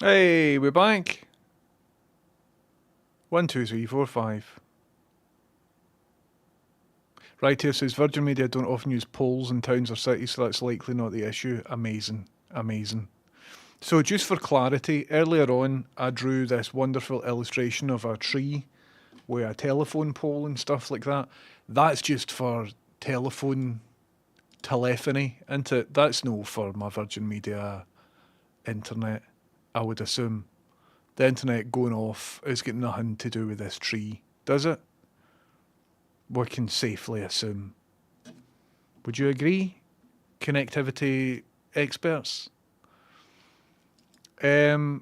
Hey, we're back. 1, 2, 3, 4, 5. Right here says Virgin Media don't often use polls in towns or cities, so that's likely not the issue. Amazing, amazing. So just for clarity, earlier on I drew this wonderful illustration of a tree with a telephone pole and stuff like that. That's just for telephony, isn't it? That's no for my Virgin Media internet, I would assume. The internet going off has got nothing to do with this tree, does it? We can safely assume. Would you agree, connectivity experts? Right,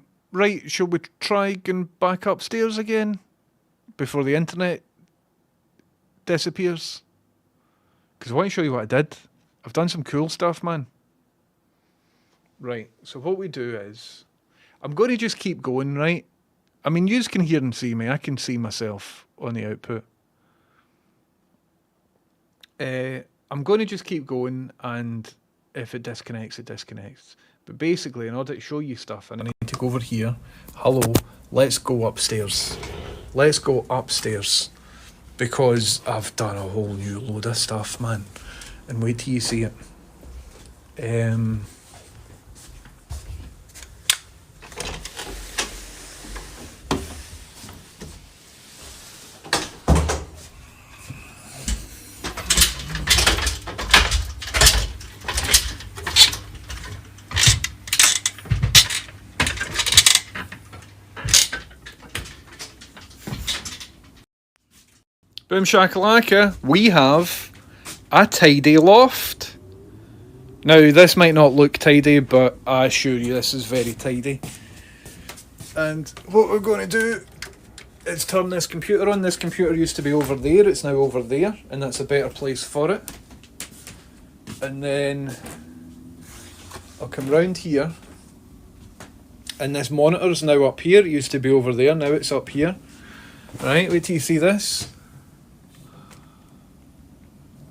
shall we try going back upstairs again before the internet disappears? Because I want to show you what I did. I've done some cool stuff, man. Right, so what we do is, I'm going to just keep going, right? I mean, you can hear and see me. I can see myself on the output. I'm going to just keep going, and if it disconnects, it disconnects. But basically, in order to show you stuff, I need to go over here. Hello, let's go upstairs. Let's go upstairs. Because I've done a whole new load of stuff, man. And wait till you see it. Boom shakalaka, we have a tidy loft. Now, this might not look tidy, but I assure you this is very tidy. And what we're going to do is turn this computer on. This computer used to be over there, it's now over there, and that's a better place for it. And then I'll come round here, and this monitor's now up here. It used to be over there, now it's up here. Right, wait till you see this.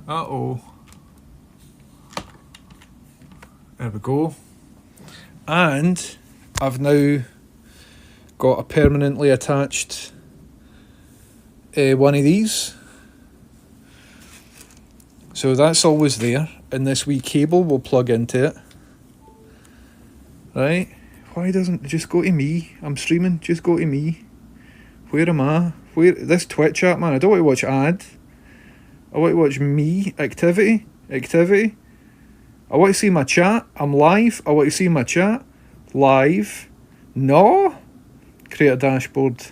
Uh-oh. There we go. And I've now got a permanently attached one of these. So that's always there. And this wee cable will plug into it. Right? Why doesn't it just go to me? I'm streaming. Just go to me. Where am I? Where? This Twitch app, man. I don't want to watch ad. I want to watch me, activity. I want to see my chat. I'm live. I want to see my chat. Live. No. Create a dashboard.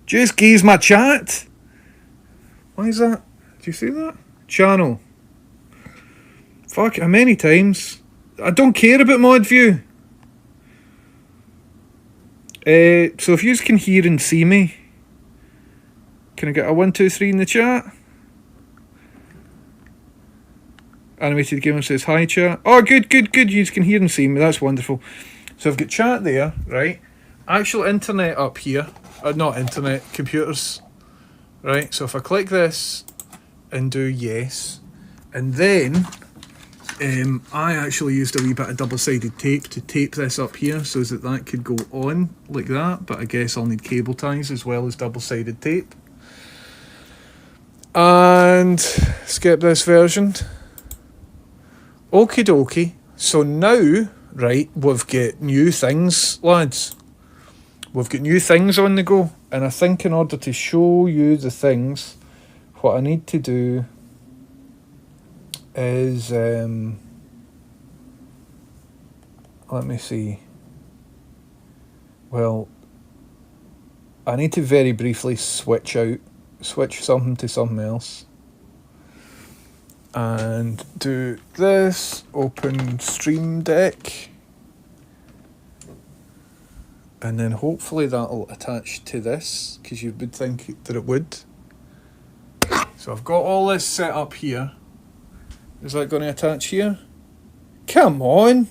Just gaze my chat. Why is that? Do you see that? Channel. Fuck, how many times? I don't care about mod view. So if you can hear and see me, can I get a 1, 2, 3 in the chat? Animated Gamer says hi chat. Oh, good. You can hear and see me. That's wonderful. So I've got chat there, right? Actual internet up here. Not internet, computers. Right, so if I click this and do yes, and then I actually used a wee bit of double-sided tape to tape this up here so that could go on like that, but I guess I'll need cable ties as well as double-sided tape. And skip this version. Okie dokie. So now, right, we've got new things, lads. We've got new things on the go. And I think in order to show you the things, what I need to do is, let me see. Well, I need to very briefly switch something to something else. And do this, open Stream Deck. And then hopefully that'll attach to this, because you would think that it would. So I've got all this set up here. Is that going to attach here? Come on!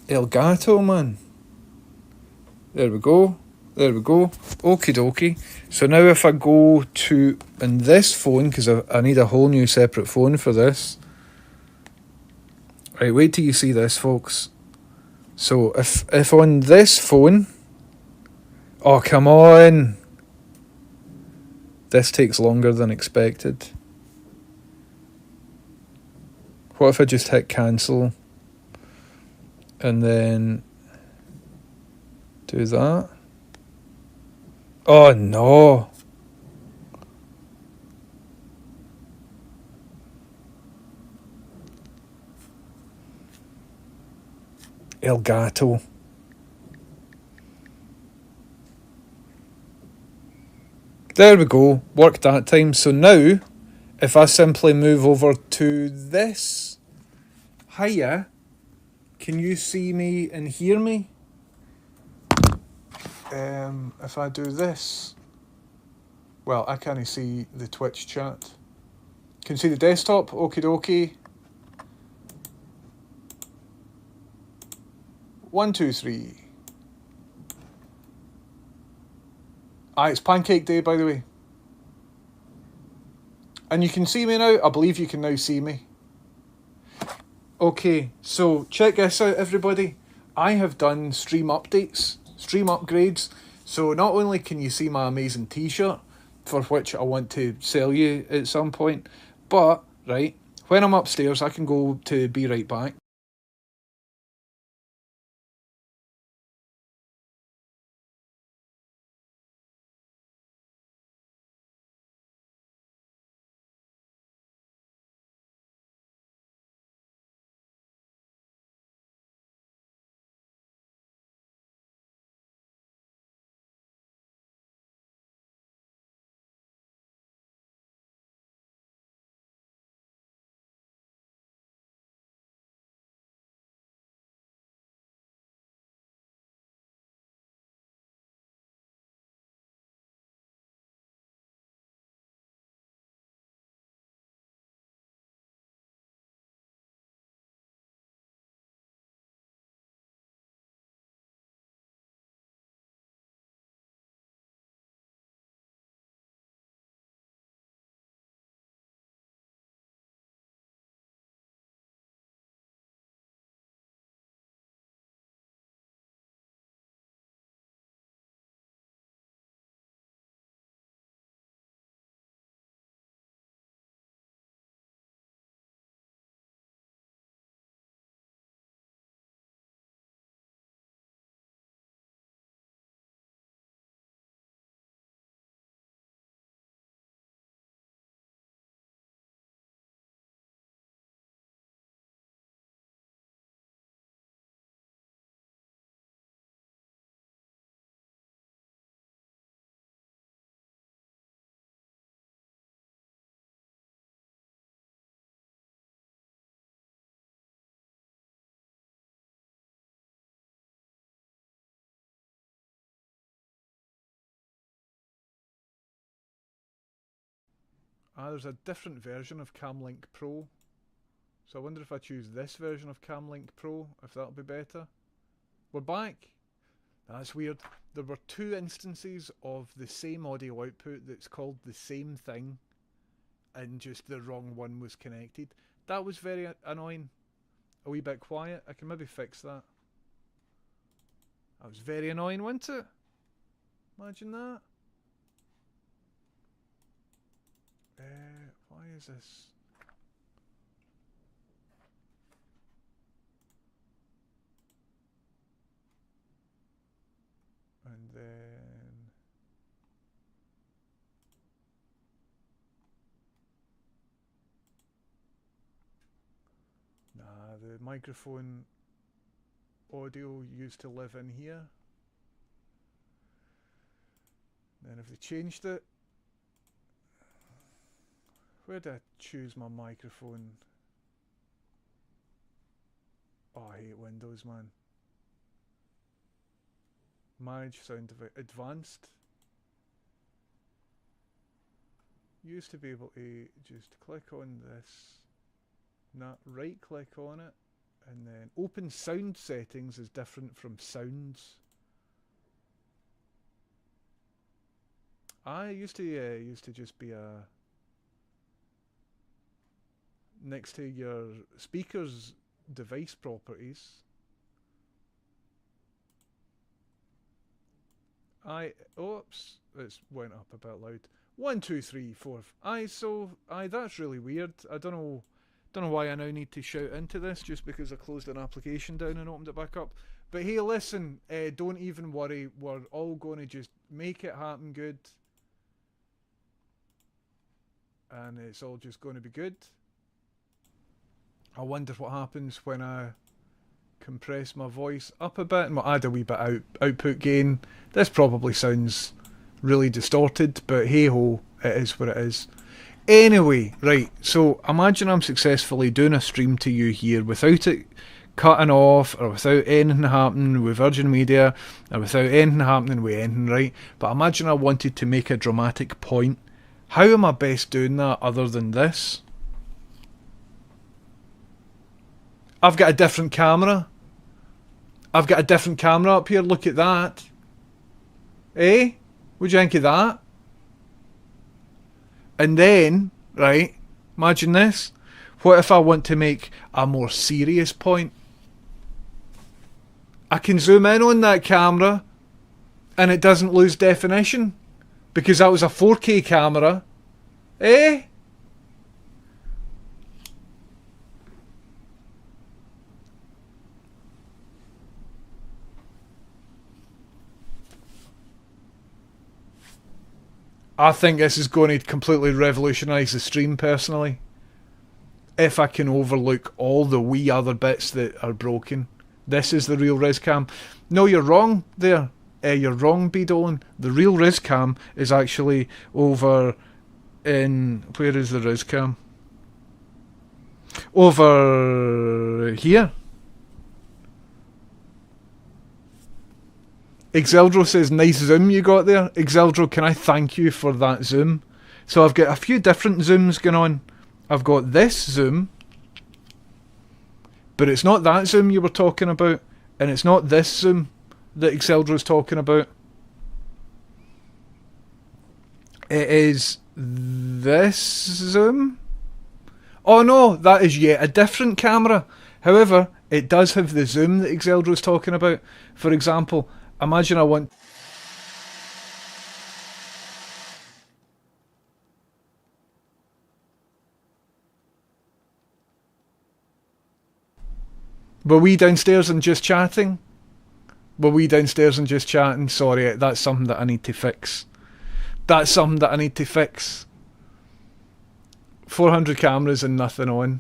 Elgato, man. There we go. Okie dokie. So now if I go to in this phone, because I need a whole new separate phone for this. Right, wait till you see this, folks. So if on this phone, oh come on, this takes longer than expected. What if I just hit cancel and then do that? Oh no. Elgato. There we go. Worked that time. So now, if I simply move over to this, hiya, can you see me and hear me? If I do this, well, I can't see the Twitch chat. Can you see the desktop? Okie dokie. 1, 2, 3. It's Pancake Day, by the way. And you can see me now. I believe you can now see me. Okay, so check this out, everybody. I have done stream updates, stream upgrades. So not only can you see my amazing t-shirt, for which I want to sell you at some point, but, right, when I'm upstairs, I can go to Be Right Back. There's a different version of Camlink Pro. So I wonder if I choose this version of Camlink Pro, if that'll be better. We're back. That's weird. There were two instances of the same audio output that's called the same thing, and just the wrong one was connected. That was very annoying. A wee bit quiet. I can maybe fix that. That was very annoying, wasn't it? Imagine that. Why is this? And then... Nah, the microphone audio used to live in here. Then if they changed it... Where did I choose my microphone? Oh, I hate Windows, man. Manage sound advanced. Used to be able to just click on this, not right click on it, and then open sound settings is different from sounds. I used to just be a next to your speakers device properties. Oops, it went up a bit loud. 1, 2, 3, 4. That's really weird. I don't know why I now need to shout into this just because I closed an application down and opened it back up. But hey, listen, don't even worry. We're all going to just make it happen good. And it's all just going to be good. I wonder what happens when I compress my voice up a bit and we'll add a wee bit output gain. This probably sounds really distorted, but hey ho, it is what it is. Anyway, right, so imagine I'm successfully doing a stream to you here without it cutting off or without anything happening with Virgin Media or without anything happening with anything, right? But imagine I wanted to make a dramatic point. How am I best doing that other than this? I've got a different camera. I've got a different camera up here. Look at that. Eh? What do you think of that? And then, right, imagine this. What if I want to make a more serious point? I can zoom in on that camera and it doesn't lose definition because that was a 4K camera. Eh? I think this is going to completely revolutionise the stream personally. If I can overlook all the wee other bits that are broken. This is the real RizCam. No, you're wrong there. You're wrong, B. Dolan. The real RizCam is actually over in... Where is the RizCam? Over here. Exeldro says, nice zoom you got there. Exeldro, can I thank you for that zoom? So I've got a few different zooms going on. I've got this zoom, but it's not that zoom you were talking about, and it's not this zoom that Exeldro's talking about. It is this zoom. Oh no, that is yet a different camera. However, it does have the zoom that Exeldro's talking about. For example, imagine I want... Were we downstairs and just chatting? Were we downstairs and just chatting? Sorry, that's something that I need to fix. That's something that I need to fix. 400 cameras and nothing on.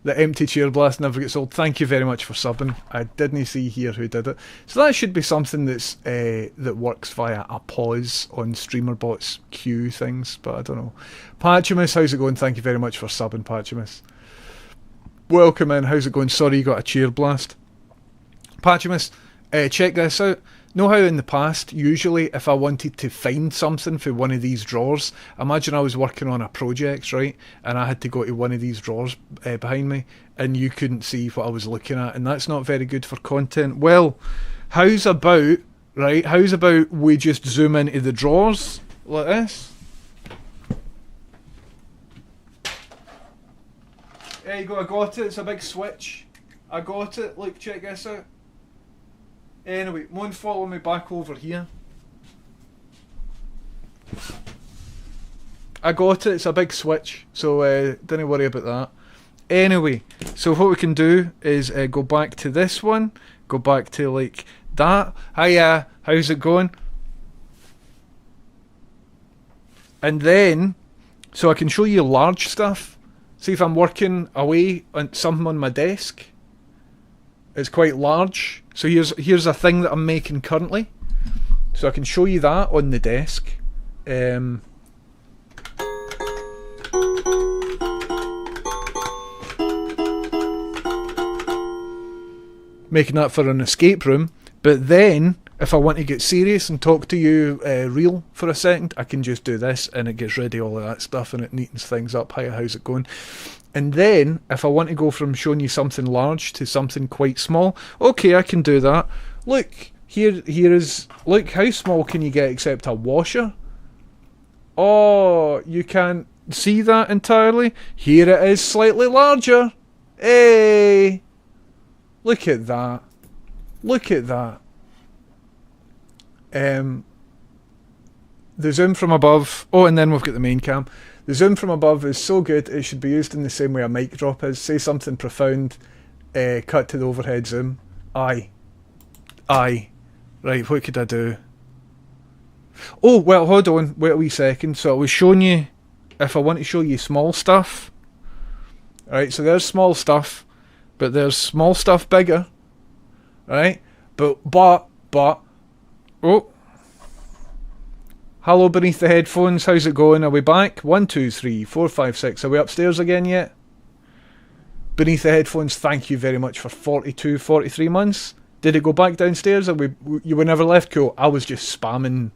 The empty chair blast never gets old. Thank you very much for subbing. I didn't see here who did it. So that should be something that's that works via a pause on StreamerBot's queue things, but I don't know. Patchimus, how's it going? Thank you very much for subbing, Patchimus. Welcome in, how's it going? Sorry you got a chair blast. Patchimus, check this out. Know how in the past, usually if I wanted to find something for one of these drawers, imagine I was working on a project, right, and I had to go to one of these drawers behind me, and you couldn't see what I was looking at, and that's not very good for content. Well, how's about we just zoom into the drawers like this? There you go, I got it, it's a big switch. I got it, look, check this out. Anyway, won't follow me back over here. I got it, it's a big switch, so don't worry about that. Anyway, so what we can do is go back to this one, go back to like that. Hiya, how's it going? And then, so I can show you large stuff. See if I'm working away on something on my desk. It's quite large. So here's a thing that I'm making currently. So I can show you that on the desk. Making that for an escape room. But then, if I want to get serious and talk to you real for a second, I can just do this and it gets rid of all of that stuff and it neatens things up. Hiya, how's it going? And then, if I want to go from showing you something large to something quite small, okay, I can do that. Look, here is, look, how small can you get except a washer? Oh, you can't see that entirely? Here it is, slightly larger. Hey! Look at that. Look at that. the zoom from above. Oh, and then we've got the main cam. The zoom from above is so good, it should be used in the same way a mic drop is. Say something profound, cut to the overhead zoom. Aye. Right, what could I do? Oh, well, hold on. Wait a wee second. So I was showing you, if I want to show you small stuff. Right, so there's small stuff, but there's small stuff bigger. Right? But, oh. Hello beneath the headphones, how's it going? Are we back? 1, 2, 3, 4, 5, 6. Are we upstairs again yet? Beneath the headphones, thank you very much for 42, 43 months. Did it go back downstairs? Or you were never left? Cool. I was just spamming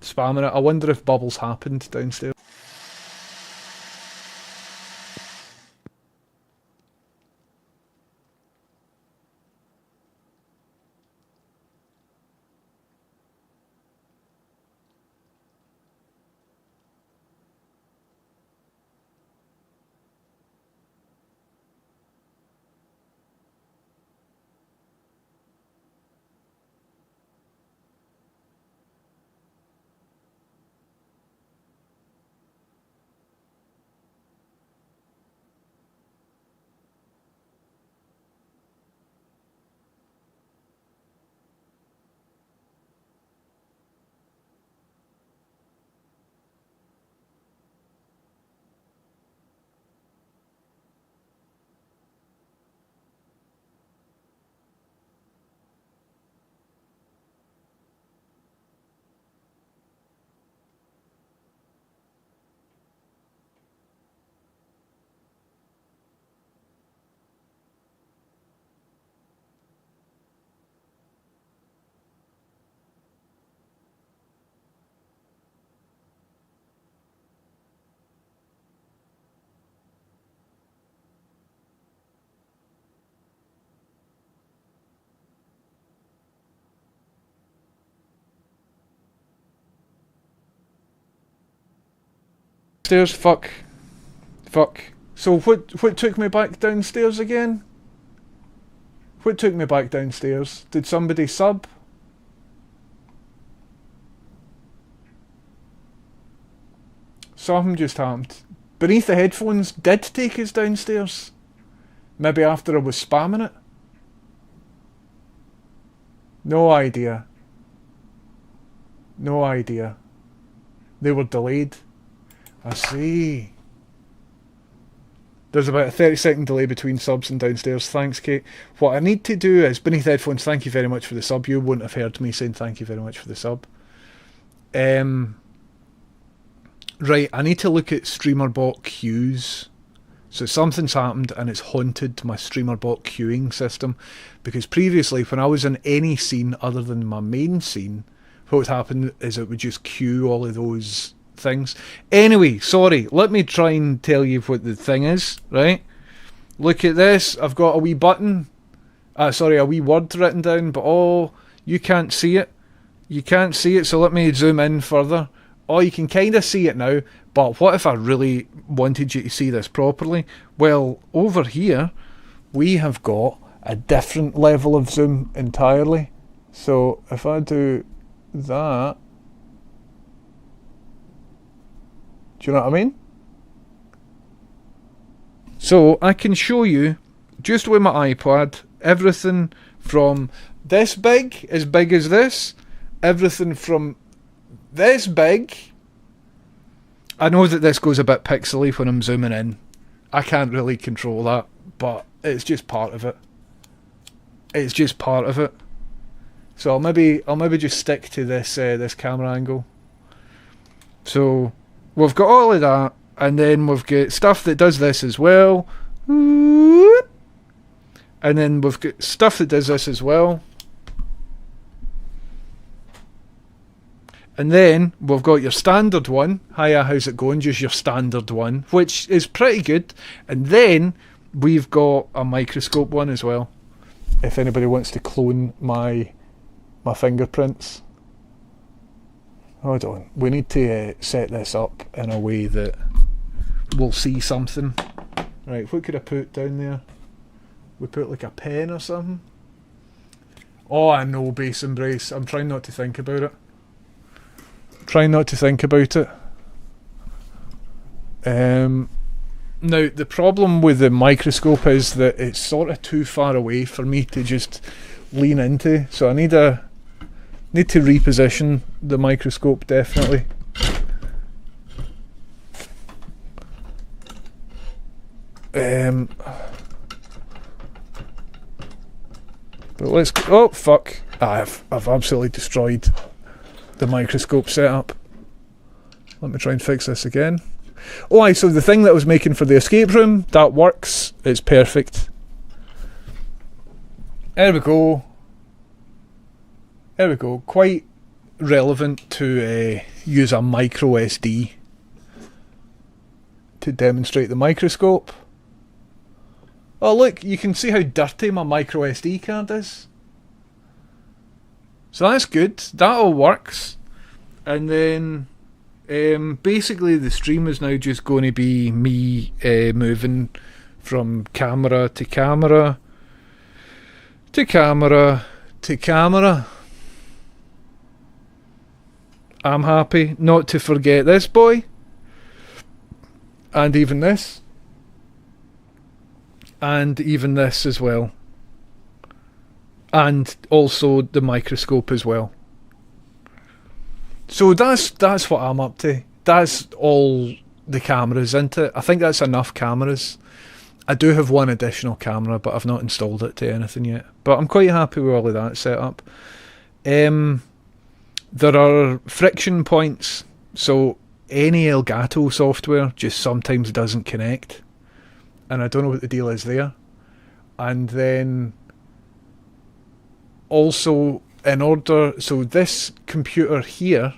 it. I wonder if bubbles happened downstairs. Stairs, fuck. So what took me back downstairs again? What took me back downstairs? Did somebody sub? Something just happened. Beneath the headphones did take us downstairs. Maybe after I was spamming it? No idea. No idea. They were delayed. I see. There's about a 30-second delay between subs and downstairs. Thanks, Kate. What I need to do is, beneath headphones, thank you very much for the sub. You wouldn't have heard me saying thank you very much for the sub. Right, I need to look at StreamerBot queues. So something's happened and it's haunted my StreamerBot queuing system. Because previously, when I was in any scene other than my main scene, what would happen is it would just queue all of those things. Anyway, sorry, let me try and tell you what the thing is, right? Look at this, I've got a wee button, sorry, a wee word written down, but oh, you can't see it. You can't see it, so let me zoom in further. Oh, you can kind of see it now, but what if I really wanted you to see this properly? Well, over here, we have got a different level of zoom entirely. So if I do that, do you know what I mean? So I can show you, just with my iPad, everything from this big as this, everything from this big. I know that this goes a bit pixely when I'm zooming in. I can't really control that, but it's just part of it. It's just part of it. So I'll maybe just stick to this this camera angle. So we've got all of that, and then we've got stuff that does this as well. And then we've got stuff that does this as well. And then we've got your standard one. Hiya, how's it going? Just your standard one, which is pretty good. And then we've got a microscope one as well. If anybody wants to clone my fingerprints. Hold on. We need to set this up in a way that we'll see something. Right, what could I put down there? We put like a pen or something? Oh, I know, Base Embrace. I'm trying not to think about it. Trying not to think about it. Now, the problem with the microscope is that it's sort of too far away for me to just lean into. So I need to reposition the microscope, definitely. But let's... Oh, fuck. I've absolutely destroyed the microscope setup. Let me try and fix this again. Oh, aye, so the thing that I was making for the escape room, that works. It's perfect. There we go. There we go. Quite relevant to use a micro SD to demonstrate the microscope. Oh look, you can see how dirty my micro SD card is. So that's good. That all works. And then basically the stream is now just going to be me moving from camera to camera to camera to camera. I'm happy not to forget this boy. And even this. And even this as well. And also the microscope as well. So that's what I'm up to. That's all the cameras, isn't it? I think that's enough cameras. I do have one additional camera, but I've not installed it to anything yet. But I'm quite happy with all of that setup. There are friction points, so any Elgato software just sometimes doesn't connect. And I don't know what the deal is there. And then also so this computer here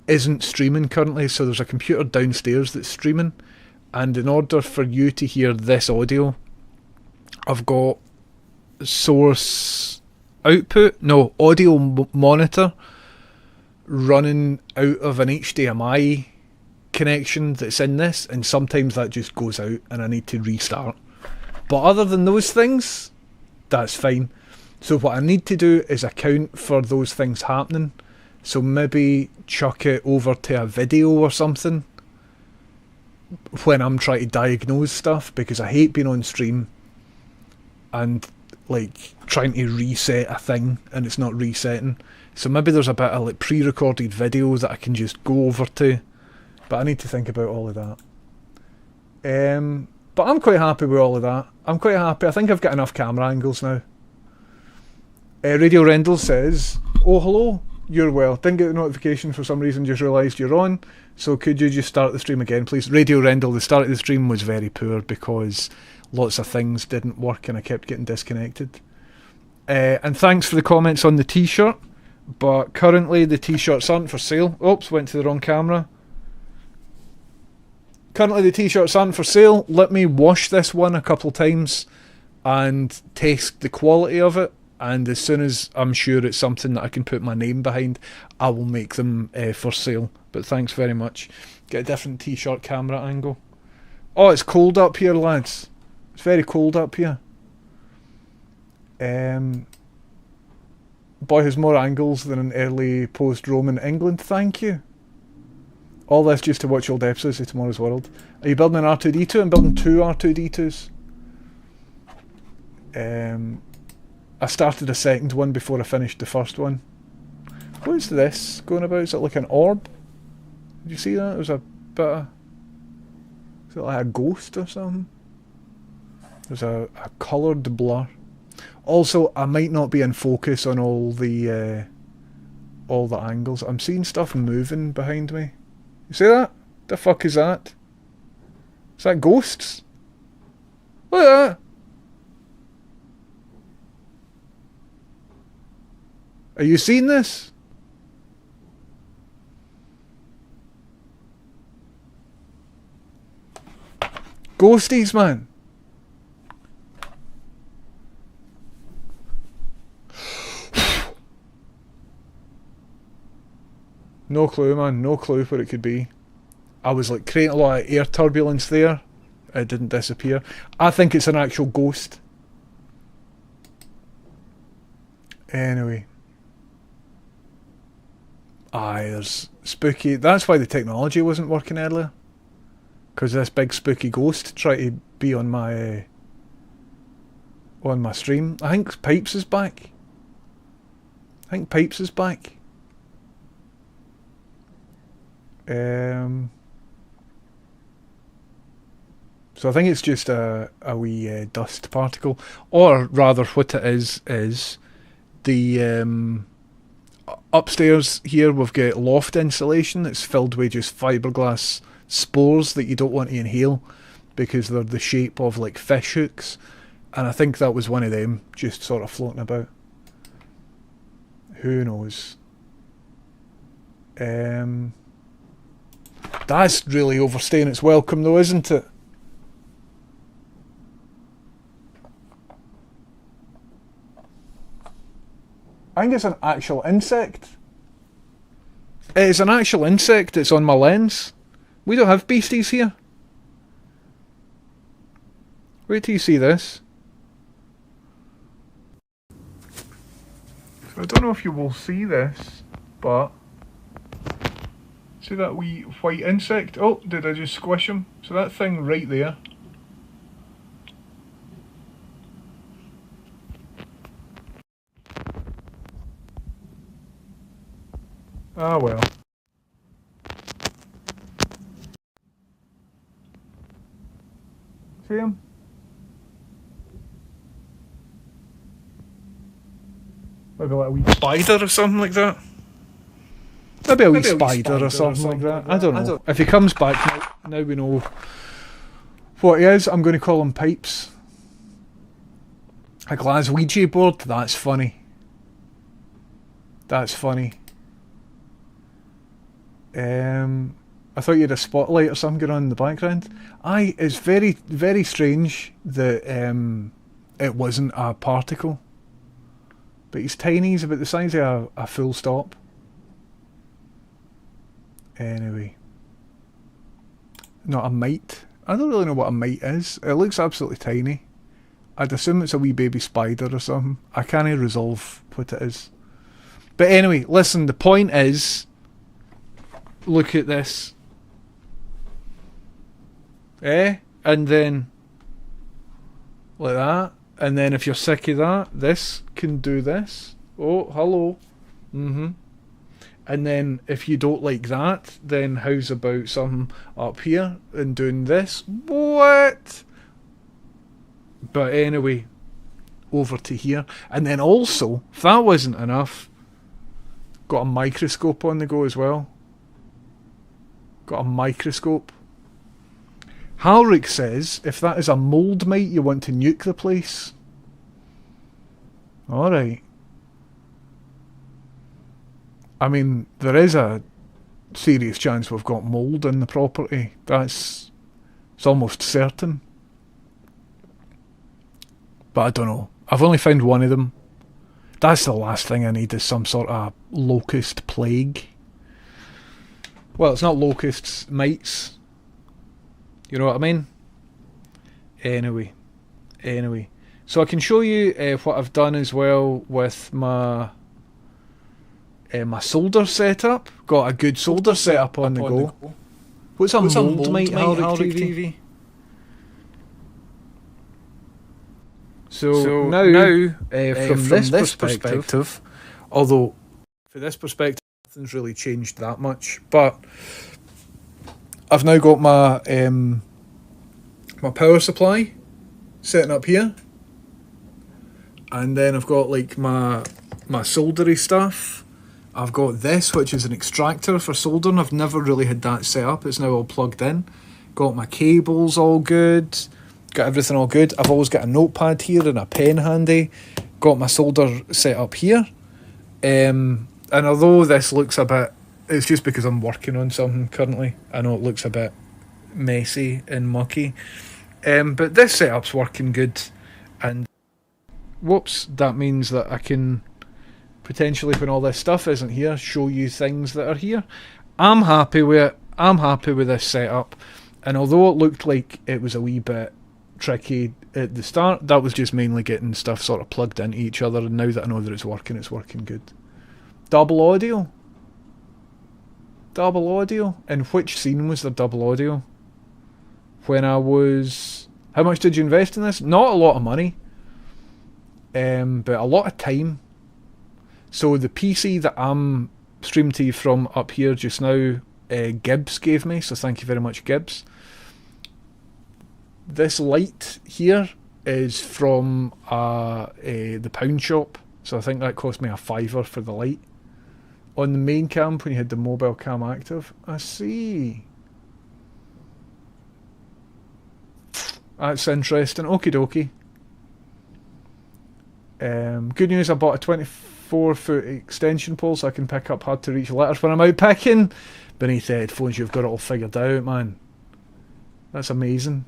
isn't streaming currently, so there's a computer downstairs that's streaming, and in order for you to hear this audio, I've got source output, no, audio monitor running out of an HDMI connection that's in this, and sometimes that just goes out and I need to restart. But other than those things, that's fine. So what I need to do is account for those things happening. So maybe chuck it over to a video or something when I'm trying to diagnose stuff, because I hate being on stream and like trying to reset a thing and it's not resetting. So maybe there's a bit of like pre-recorded video that I can just go over to, but I need to think about all of that. But I'm quite happy with all of that. I'm quite happy. I think I've got enough camera angles now. Radio Rendell says, "Oh hello, you're well. Didn't get the notification for some reason, just realised you're on. So could you just start the stream again, please?" Radio Rendell, the start of the stream was very poor because lots of things didn't work and I kept getting disconnected. And thanks for the comments on the t-shirt, but currently the t-shirts aren't for sale. Oops, went to the wrong camera. Currently the t-shirts aren't for sale. Let me wash this one a couple times and test the quality of it. And as soon as I'm sure it's something that I can put my name behind, I will make them for sale. But thanks very much. Get a different t-shirt camera angle. Oh, it's cold up here, lads. It's very cold up here. Boy has more angles than an early post-Roman England. Thank you. All this just to watch old episodes of Tomorrow's World. Are you building an R2-D2? I'm building 2 R2-D2s. I started a second one before I finished the first one. What is this going about? Is it like an orb? Did you see that? There's a bit of... Is it like a ghost or something? There's a coloured blur. Also, I might not be in focus on all the angles. I'm seeing stuff moving behind me. You see that? The fuck is that? Is that ghosts? Look at that! Are you seeing this? Ghosties, man. No clue, man. No clue what it could be. I was like creating a lot of air turbulence there. It didn't disappear. I think it's an actual ghost. Anyway. Aye, there's spooky. That's why the technology wasn't working earlier. Because this big spooky ghost tried to be on my stream. I think Pipes is back. So I think it's just a wee dust particle, or rather, what it is the upstairs here we've got loft insulation that's filled with just fiberglass spores that you don't want to inhale because they're the shape of like fish hooks, and I think that was one of them just sort of floating about. Who knows? That's really overstaying its welcome though, isn't it? I think it's an actual insect. It's an actual insect. It's on my lens. We don't have beasties here. Wait till you see this. So I don't know if you will see this, but see that wee white insect? Oh, did I just squish him? So that thing right there. Ah well. See him? Maybe like a wee spider or something like that. Maybe a wee spider or something like that. I don't know. If he comes back now we know what he is. I'm going to call him Pipes. A glass Ouija board? That's funny. That's funny. I thought you had a spotlight or something going on in the background. Aye, it's very, very strange that it wasn't a particle. But he's tiny, he's about the size of a full stop. Anyway. Not a mite. I don't really know what a mite is. It looks absolutely tiny. I'd assume it's a wee baby spider or something. I can't resolve what it is. But anyway, listen, the point is, look at this. And then like that. And then if you're sick of that, this can do this. Oh, hello. And then if you don't like that, then how's about something up here and doing this? What? But anyway, over to here. And then also, if that wasn't enough, got a microscope on the go as well. Got a microscope. Halric says, if that is a mould mite, you want to nuke the place. Alright. I mean, there is a serious chance we've got mould in the property. It's almost certain. But I don't know. I've only found one of them. That's the last thing I need, is some sort of locust plague. Well, it's not locusts, mites. You know what I mean? Anyway. So I can show you what I've done as well with my my solder setup. Got a good solder setup on the go. What's a mould mite, Halric TV? So now from this perspective, although for this perspective nothing's really changed that much, but I've now got my my power supply setting up here, and then I've got like my soldery stuff. I've got this, which is an extractor for soldering. I've never really had that set up. It's now all plugged in. Got my cables all good. Got everything all good. I've always got a notepad here and a pen handy. Got my solder set up here. And although this looks a bit, it's just because I'm working on something currently. I know it looks a bit messy and mucky. But this setup's working good. And whoops, that means that I can potentially, when all this stuff isn't here, show you things that are here. I'm happy with it. I'm happy with this setup. And although it looked like it was a wee bit tricky at the start, that was just mainly getting stuff sort of plugged into each other, and now that I know that it's working good. Double audio. double audio? In which scene was there double audio? When I was... How much did you invest in this? Not a lot of money. But a lot of time. So the PC that I'm streaming to you from up here just now, Gibbs gave me, so thank you very much, Gibbs. This light here is from the pound shop, so I think that cost me a £5 for the light. On the main cam, when you had the mobile cam active, I see. That's interesting. Okie dokie. Good news, I bought a 24-foot extension pole so I can pick up hard to reach letters when I'm out picking. Beneath the headphones, you've got it all figured out, man. That's amazing.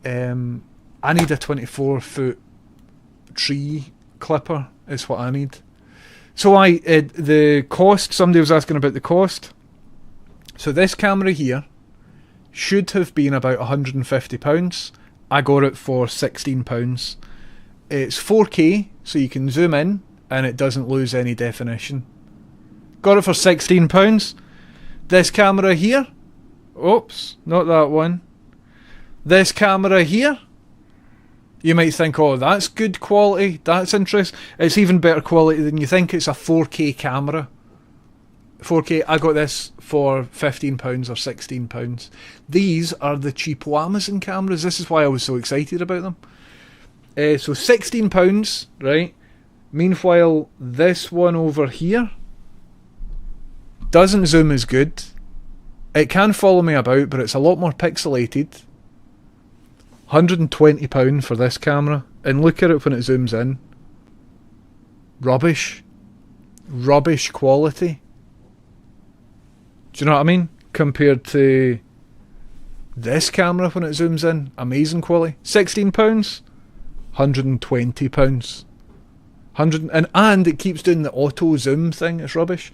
I need a 24-foot tree clipper, is what I need. So the cost, somebody was asking about the cost. So this camera here should have been about £150. I got it for £16. It's 4K, so you can zoom in and it doesn't lose any definition. Got it for £16. This camera here, oops, not that one. This camera here, you might think, oh, that's good quality, that's interesting. It's even better quality than you think. It's a 4K camera. 4K, I got this for £15 or £16. These are the cheapo Amazon cameras. This is why I was so excited about them. So £16, right? Meanwhile, this one over here doesn't zoom as good. It can follow me about, but it's a lot more pixelated. £120 for this camera. And look at it when it zooms in. Rubbish. Rubbish quality. Do you know what I mean? Compared to this camera when it zooms in. Amazing quality. £16. £120. And it keeps doing the auto zoom thing. It's rubbish.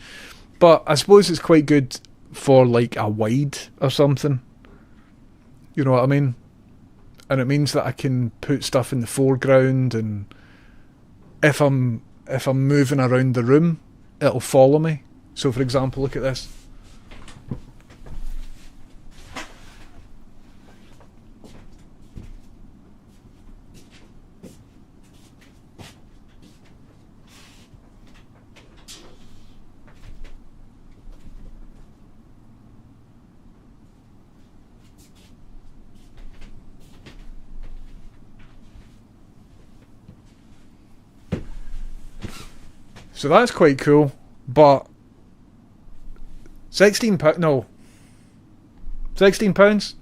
But I suppose it's quite good for like a wide or something. You know what I mean? And it means that I can put stuff in the foreground, and if I'm moving around the room, it'll follow me. So for example, look at this. So that's quite cool, but £16, no, £16.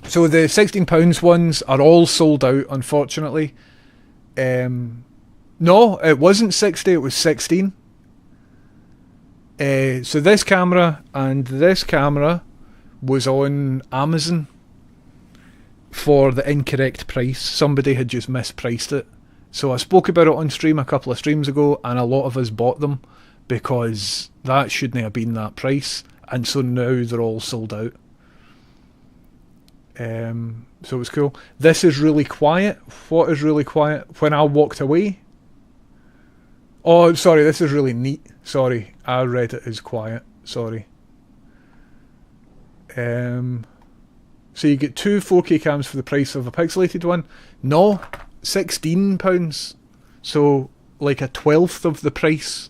So the £16 ones are all sold out, unfortunately. No, it wasn't 60, it was 16. So this camera and this camera was on Amazon for the incorrect price. Somebody had just mispriced it. So I spoke about it on stream a couple of streams ago, and a lot of us bought them because that shouldn't have been that price, and so now they're all sold out. So it was cool. This is really quiet. What is really quiet? When I walked away. Oh, sorry, this is really neat. Sorry, I read it as quiet. Sorry. So you get two 4K cams for the price of a pixelated one. No. £16, so like a 1/12 of the price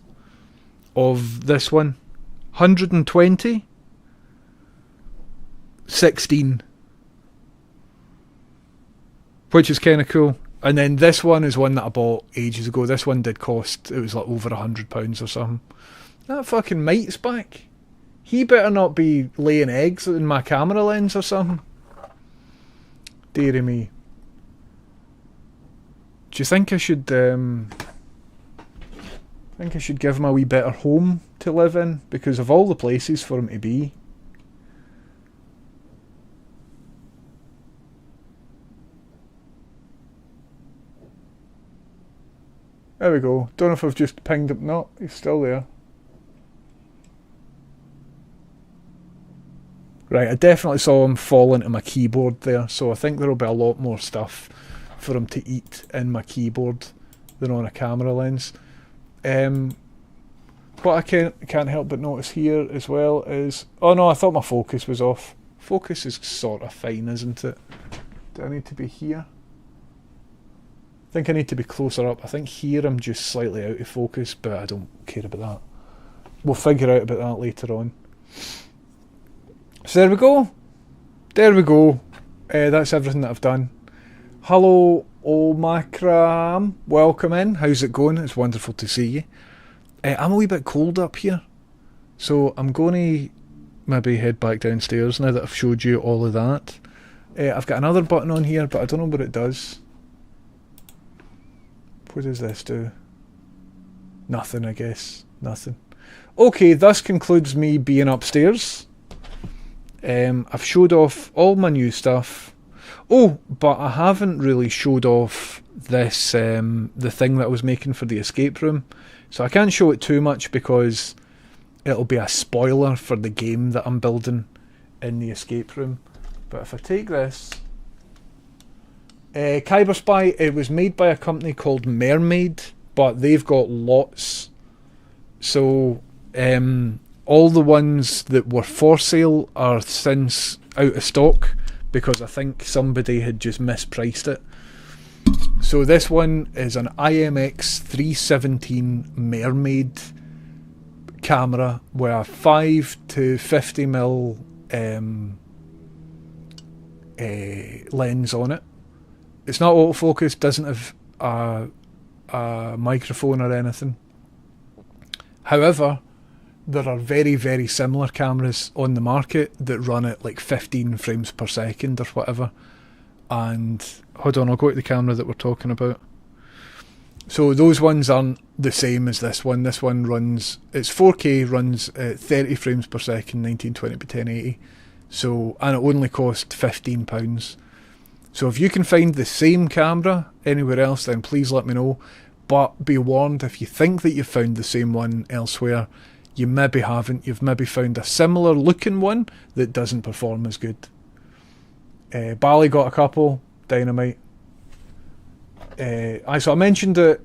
of this one. 120, 16, which is kind of cool. And then this one is one that I bought ages ago. This one did cost, it was like over £100 or something. That fucking mate's back. He better not be laying eggs in my camera lens or something. Dearie me. Do you think I should give him a wee better home to live in, because of all the places for him to be? There we go. Don't know if I've just pinged him. No, he's still there. Right, I definitely saw him fall into my keyboard there, so I think there'll be a lot more stuff for him to eat in my keyboard than on a camera lens. what I can't help but notice here as well is... Oh no, I thought my focus was off. Focus is sort of fine, isn't it? Do I need to be here? I think I need to be closer up. I think here I'm just slightly out of focus, but I don't care about that. We'll figure out about that later on. So there we go. There we go. That's everything that I've done. Hello, Omakram. Welcome in. How's it going? It's wonderful to see you. I'm a wee bit cold up here, so I'm going to maybe head back downstairs now that I've showed you all of that. I've got another button on here, but I don't know what it does. What does this do? Nothing, I guess. Nothing. Okay, thus concludes me being upstairs. I've showed off all my new stuff. Oh, but I haven't really showed off this, the thing that I was making for the escape room. So I can't show it too much because it'll be a spoiler for the game that I'm building in the escape room. But if I take this... Kyber Spy, it was made by a company called Mermaid, but they've got lots. So... all the ones that were for sale are since out of stock because I think somebody had just mispriced it. So this one is an IMX 317 Mermaid camera with a 5 to 50mm lens on it. It's not autofocus, doesn't have a microphone or anything. However, there are very, very similar cameras on the market that run at like 15 frames per second or whatever. And hold on, I'll go to the camera that we're talking about. So those ones aren't the same as this one. This one runs, it's 4K, runs at 30 frames per second, 1920 by 1080. So, and it only cost £15. So if you can find the same camera anywhere else, then please let me know. But be warned, if you think that you've found the same one elsewhere, you maybe haven't. You've maybe found a similar looking one that doesn't perform as good. Bally got a couple. Dynamite. So I mentioned it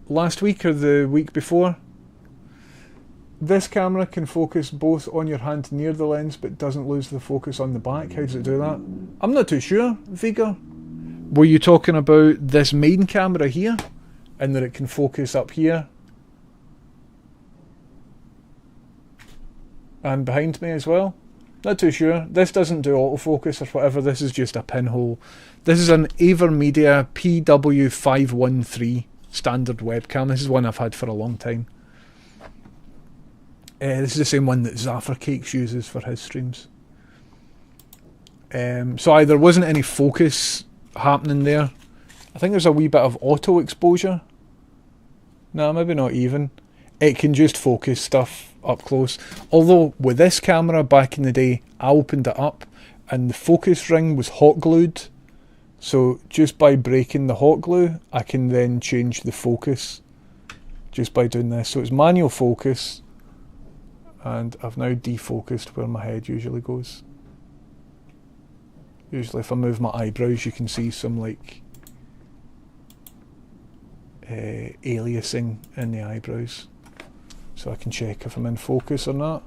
last week or the week before. This camera can focus both on your hand near the lens but doesn't lose the focus on the back. How does it do that? I'm not too sure, Vega. Were you talking about this main camera here? And that it can focus up here? And behind me as well? Not too sure. This doesn't do autofocus or whatever. This is just a pinhole. This is an AverMedia PW513 standard webcam. This is one I've had for a long time. This is the same one that Zaffer Cakes uses for his streams. So there wasn't any focus happening there. I think there's a wee bit of auto exposure. No, maybe not even. It can just focus stuff up close. Although with this camera back in the day, I opened it up and the focus ring was hot glued. So just by breaking the hot glue, I can then change the focus just by doing this. So it's manual focus, and I've now defocused where my head usually goes. Usually if I move my eyebrows, you can see some like aliasing in the eyebrows. So I can check if I'm in focus or not.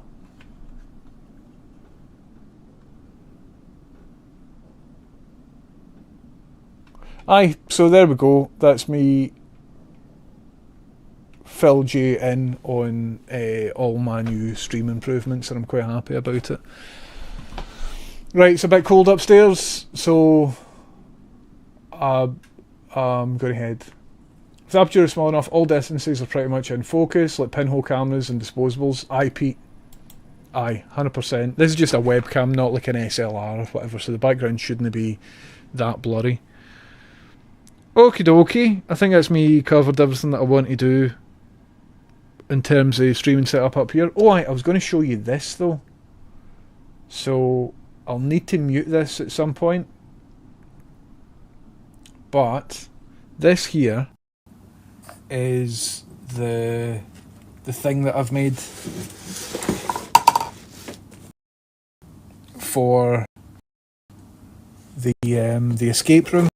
Aye, so there we go. That's me filled you in on all my new stream improvements, and I'm quite happy about it. Right, it's a bit cold upstairs, so I'm going to head. If the aperture is small enough, all distances are pretty much in focus, like pinhole cameras and disposables. Aye, Pete. Aye, 100%. This is just a webcam, not like an SLR or whatever, so the background shouldn't be that blurry. Okie dokie, I think that's me covered everything that I want to do in terms of streaming setup up here. Oh, I was going to show you this though. So I'll need to mute this at some point. But this here is the thing that I've made for the escape room.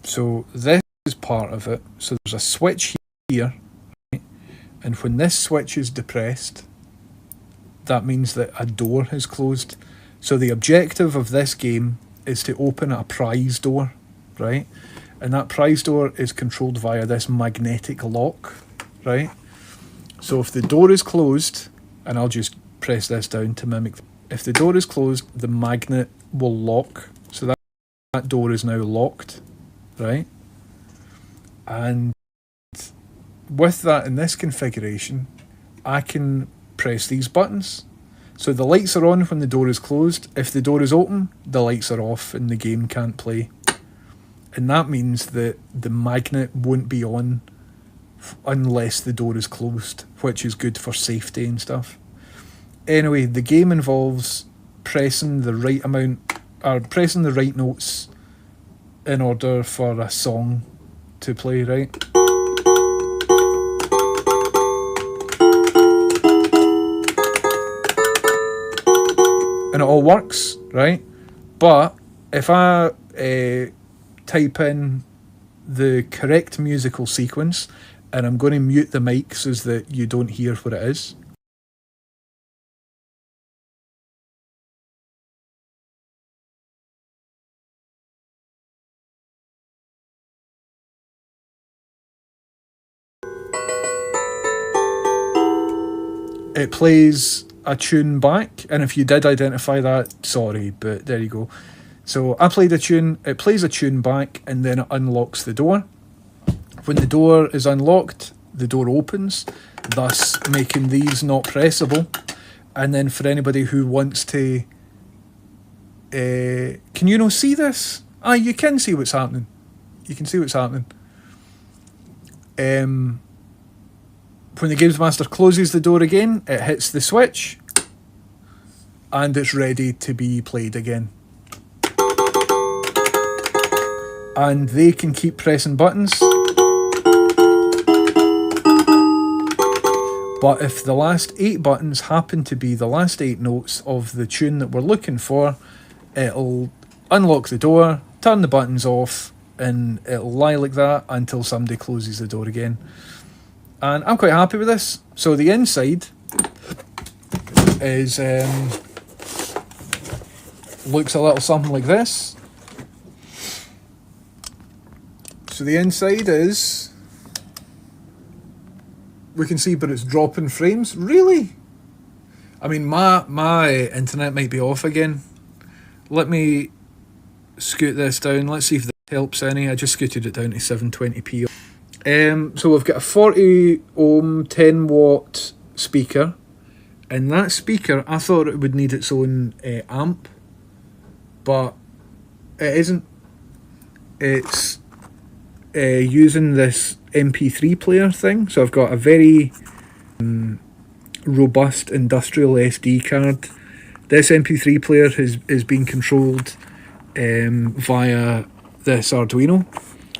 So this is part of it. So there's a switch here, right? And when this switch is depressed, that means that a door is closed. So the objective of this game is to open a prize door, right? And that prize door is controlled via this magnetic lock, right? So if the door is closed, and I'll just press this down to mimic, if the door is closed, the magnet will lock. So that door is now locked, right? And with that in this configuration, I can press these buttons. So the lights are on when the door is closed. If the door is open, the lights are off and the game can't play. And that means that the magnet won't be on unless the door is closed, which is good for safety and stuff. Anyway, the game involves pressing the right amount, or pressing the right notes in order for a song to play, right? And it all works, right? But if I type in the correct musical sequence, and I'm going to mute the mic so that you don't hear what it is. It plays a tune back, and if you did identify that, sorry, but there you go. So I played a tune, it plays a tune back, and then it unlocks the door. When the door is unlocked, the door opens, thus making these not pressable. And then for anybody who wants to... can you not see this? Ah, you can see what's happening. You can see what's happening. When the Games Master closes the door again, it hits the switch, and it's ready to be played again. And they can keep pressing buttons. But if the last 8 buttons happen to be the last 8 notes of the tune that we're looking for, it'll unlock the door, turn the buttons off, and it'll lie like that until somebody closes the door again. And I'm quite happy with this. So the inside is looks a little something like this. So the inside is, we can see, but it's dropping frames. Really? I mean, my internet might be off again. Let me scoot this down. Let's see if that helps any. I just scooted it down to 720p. So we've got a 40 ohm 10 watt speaker, and that speaker, I thought it would need its own amp, but it isn't. It's using this MP3 player thing. So I've got a very robust industrial SD card. This MP3 player is being controlled via this Arduino.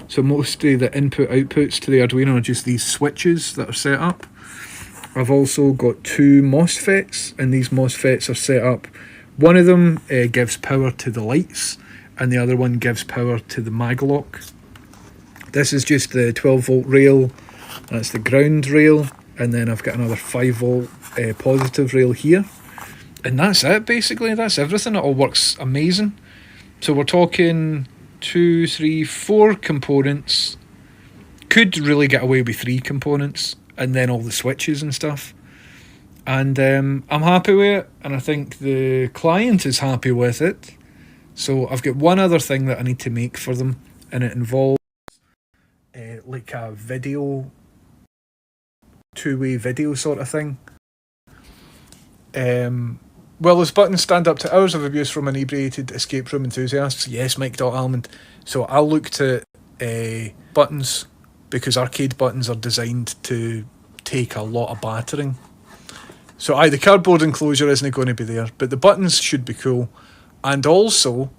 So most of the input-outputs to the Arduino are just these switches that are set up. I've also got 2 MOSFETs, and these MOSFETs are set up. One of them gives power to the lights, and the other one gives power to the maglock. This is just the 12 volt rail, that's the ground rail, and then I've got another 5 volt positive rail here. And that's it, basically. That's everything. It all works amazing. So we're talking 2, 3, 4 components. Could really get away with 3 components, and then all the switches and stuff. And I'm happy with it, and I think the client is happy with it. So I've got one other thing that I need to make for them, and it involves like a video, 2-way video sort of thing. Will this button stand up to hours of abuse from inebriated escape room enthusiasts? Yes, Mike.Almond. So I looked at buttons, because arcade buttons are designed to take a lot of battering. So the cardboard enclosure isn't going to be there, but the buttons should be cool. And also,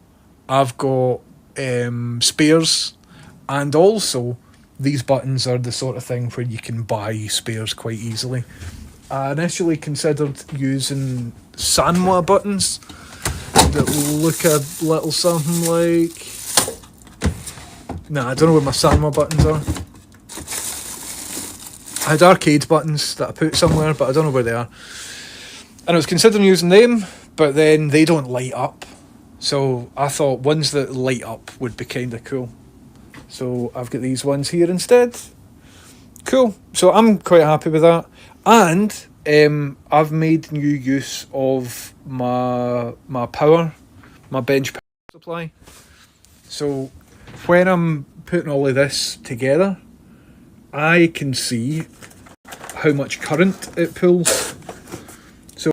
I've got spares, and also these buttons are the sort of thing where you can buy spares quite easily. I initially considered using Sanwa buttons that look a little something like... Nah, I don't know where my Sanwa buttons are. had arcade buttons that I put somewhere, but I don't know where they are. And I was considering using them, but then they don't light up. So I thought ones that light up would be kind of cool. So I've got these ones here instead. Cool. So I'm quite happy with that. And I've made new use of my power, my bench power supply. So when I'm putting all of this together, I can see how much current it pulls. So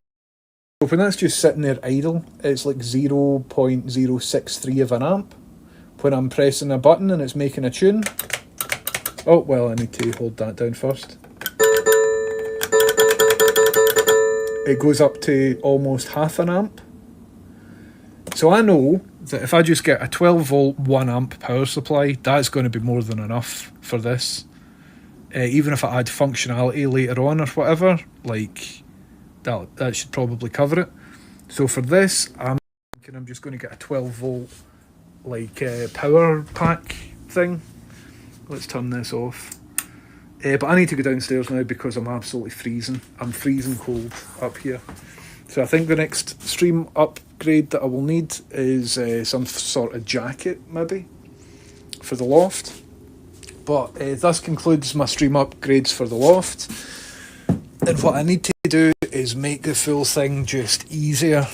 when that's just sitting there idle, it's like 0.063 of an amp. When I'm pressing a button and it's making a tune, oh, well, I need to hold that down first. It goes up to almost half an amp. So I know that if I just get a 12 volt 1 amp power supply, that's going to be more than enough for this. Even if I add functionality later on or whatever, like that should probably cover it. So for this, I'm thinking I'm just going to get a 12 volt like power pack thing. Let's turn this off. But I need to go downstairs now because I'm absolutely freezing. I'm freezing cold up here. So I think the next stream upgrade that I will need is some sort of jacket, maybe, for the loft. But this concludes my stream upgrades for the loft. And what I need to do is make the full thing just easier.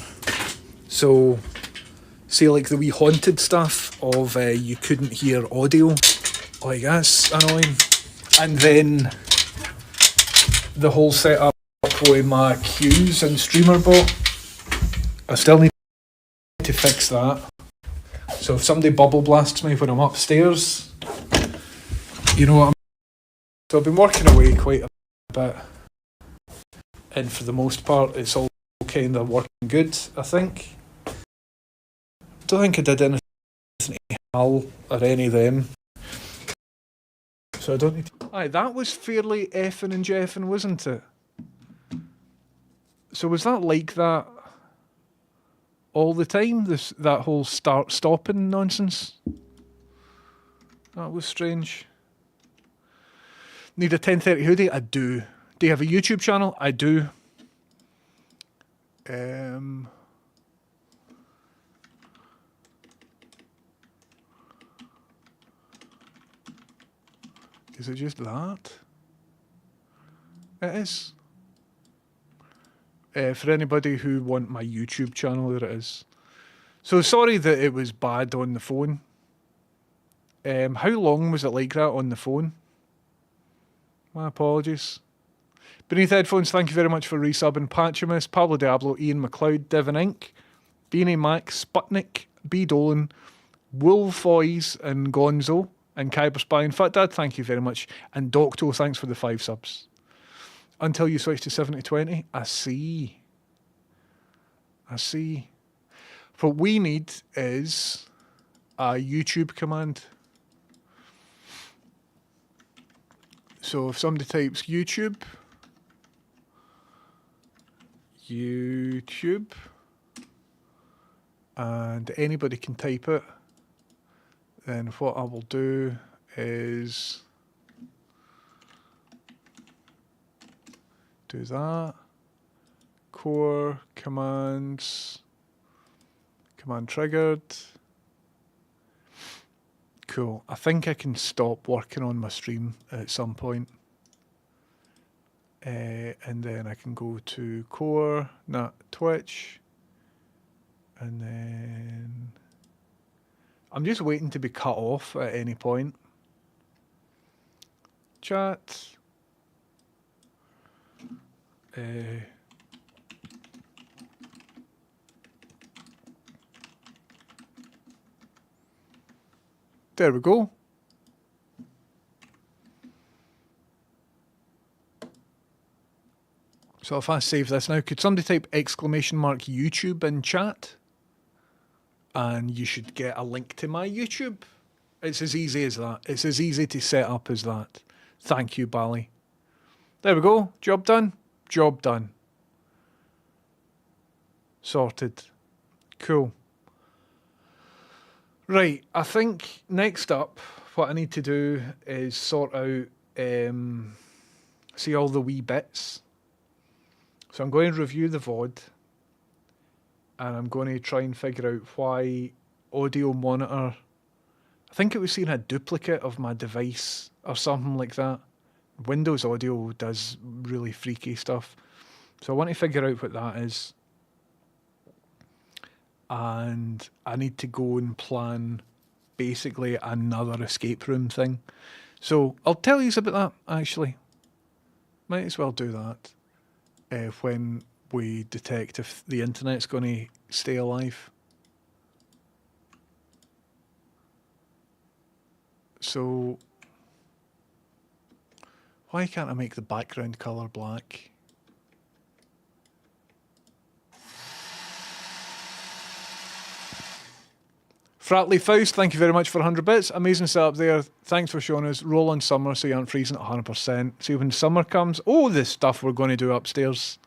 So, say like the wee haunted stuff of you couldn't hear audio. Like that's annoying. And then the whole setup with my cues and StreamerBot. I still need to fix that. So if somebody bubble blasts me when I'm upstairs, you know what I mean? So I've been working away quite a bit. And for the most part, it's all kind of working good, I think. I don't think I did anything to Hal or any of them. So I don't need to... Aye, that was fairly effing and jeffing, wasn't it? So was that like that all the time? That whole start-stopping nonsense? That was strange. Need a 1030 hoodie? I do. Do you have a YouTube channel? I do. Is it just that? It is. For anybody who want my YouTube channel, there it is. So sorry that it was bad on the phone. How long was it like that on the phone? My apologies. Beneath Headphones, thank you very much for resubbing Patchimus, Pablo Diablo, Ian McLeod, Devon Inc., Beanie Max, Sputnik, B. Dolan, Wolfoys, and Gonzo, and Kyber Spy and Fat Dad, thank you very much. And Docto, thanks for the 5 subs. Until you switch to 7020, I see. I see. What we need is a YouTube command. So if somebody types YouTube, and anybody can type it, then what I will do is do that. Core commands, command triggered. Cool. I think I can stop working on my stream at some point. And then I can go to core, not Twitch. And then I'm just waiting to be cut off at any point. Chat. There we go. So if I save this now, could somebody type !YouTube in chat? And you should get a link to my YouTube. It's as easy as that. It's as easy to set up as that. Thank you, Bally. There we go. Job done. Job done. Sorted. Cool. Right, I think next up, what I need to do is sort out See all the wee bits. So I'm going to review the VOD, and I'm going to try and figure out why audio monitor, I think it was seeing a duplicate of my device or something like that. Windows Audio does really freaky stuff. So I want to figure out what that is. And I need to go and plan basically another escape room thing. So I'll tell you about that, actually. Might as well do that when we detect if the internet's going to stay alive. So why can't I make the background colour black? Fratley Faust, thank you very much for 100 bits. Amazing setup there. Thanks for showing us. Roll on summer so you aren't freezing at 100%. See when summer comes. Oh, the stuff we're going to do upstairs.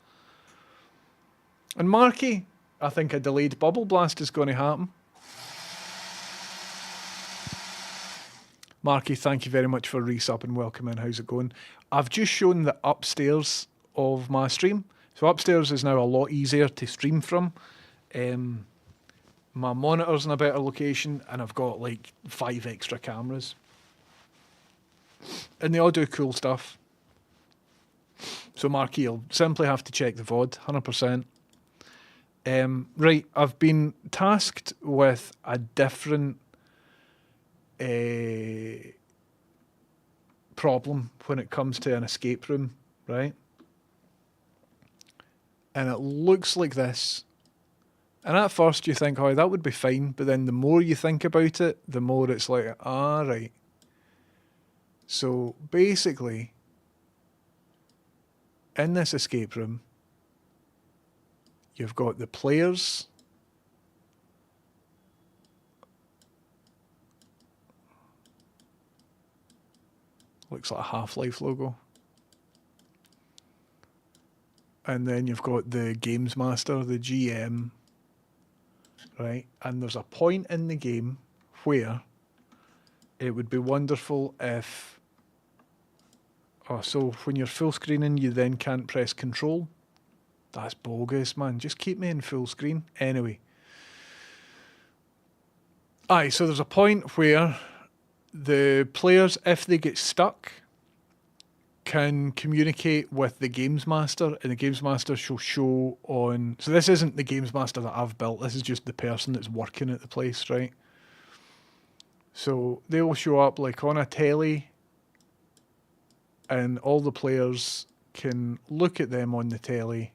And Marky, I think a delayed bubble blast is going to happen. Marky, thank you very much for resub and welcome in. How's it going? I've just shown the upstairs of my stream. So upstairs is now a lot easier to stream from. My monitor's in a better location, and I've got like 5 extra cameras. And they all do cool stuff. So Marky, you'll simply have to check the VOD, 100%. Right, I've been tasked with a different problem when it comes to an escape room, right? And it looks like this. And at first you think, oh, that would be fine. But then the more you think about it, the more it's like, right. So basically, in this escape room, you've got the players. Looks like a Half-Life logo. And then you've got the games master, the GM. Right, and there's a point in the game where it would be wonderful if... Oh, so when you're full screening, you then can't press control. That's bogus, man. Just keep me in full screen. Anyway. Aye, so there's a point where the players, if they get stuck, can communicate with the games master, and the games master shall show on... So this isn't the games master that I've built, this is just the person that's working at the place, right? So they will show up like on a telly, and all the players can look at them on the telly,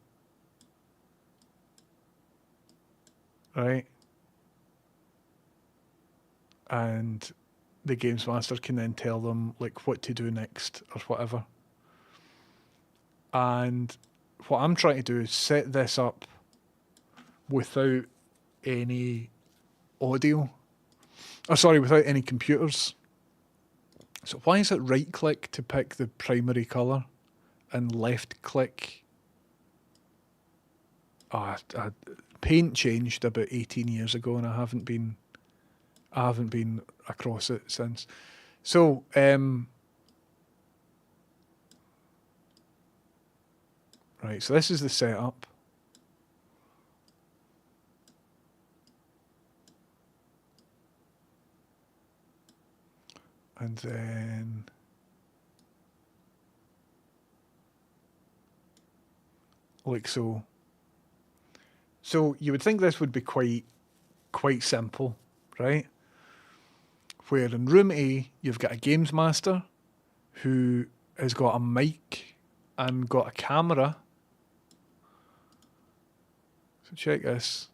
right? And the games master can then tell them like what to do next or whatever. And what I'm trying to do is set this up without any audio. Oh, sorry, without any computers. So why is it right click to pick the primary colour and left click? Paint changed about 18 years ago and I haven't been across it since. So, right, so this is the setup. And then like so. So you would think this would be quite simple, right? Where in room A you've got a games master who has got a mic and got a camera. So check this.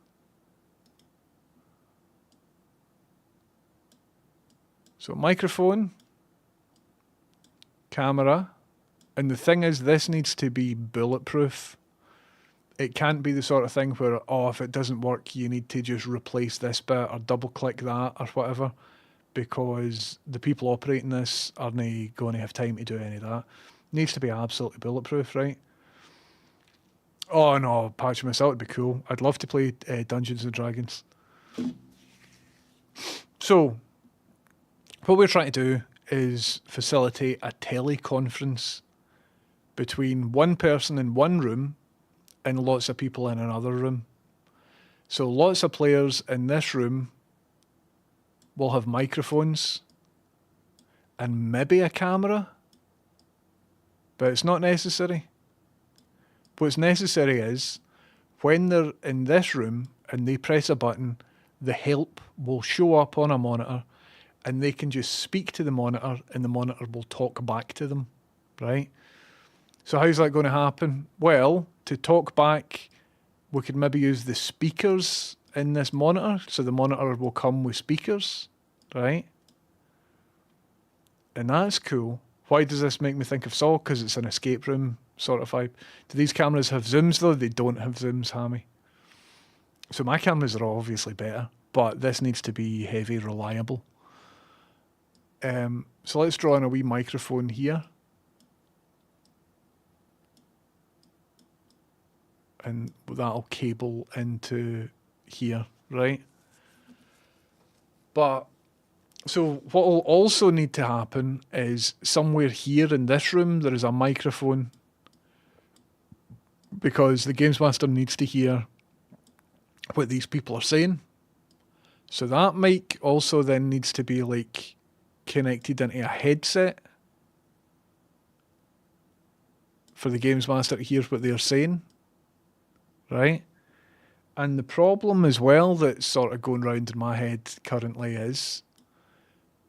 So microphone, camera, and the thing is this needs to be bulletproof. It can't be the sort of thing where, if it doesn't work, you need to just replace this bit or double click that or whatever, because the people operating this aren't going to have time to do any of that. It needs to be absolutely bulletproof, right? Oh no, patch myself would be cool. I'd love to play Dungeons and Dragons. So, what we're trying to do is facilitate a teleconference between one person in one room and lots of people in another room. So lots of players in this room will have microphones and maybe a camera, but it's not necessary. What's necessary is when they're in this room and they press a button, the help will show up on a monitor and they can just speak to the monitor and the monitor will talk back to them, right? So how's that going to happen? Well, to talk back, we could maybe use the speakers in this monitor. So the monitor will come with speakers, right? And that's cool. Why does this make me think of Saw? Because it's an escape room sort of vibe. Do these cameras have zooms though? They don't have zooms, Hammy. So my cameras are obviously better, but this needs to be heavy, reliable. So let's draw in a wee microphone here. And that'll cable into here, right? But, so what will also need to happen is somewhere here in this room, there is a microphone because the Games Master needs to hear what these people are saying. So that mic also then needs to be like connected into a headset for the Games Master to hear what they're saying, right? And the problem as well that's sort of going round in my head currently is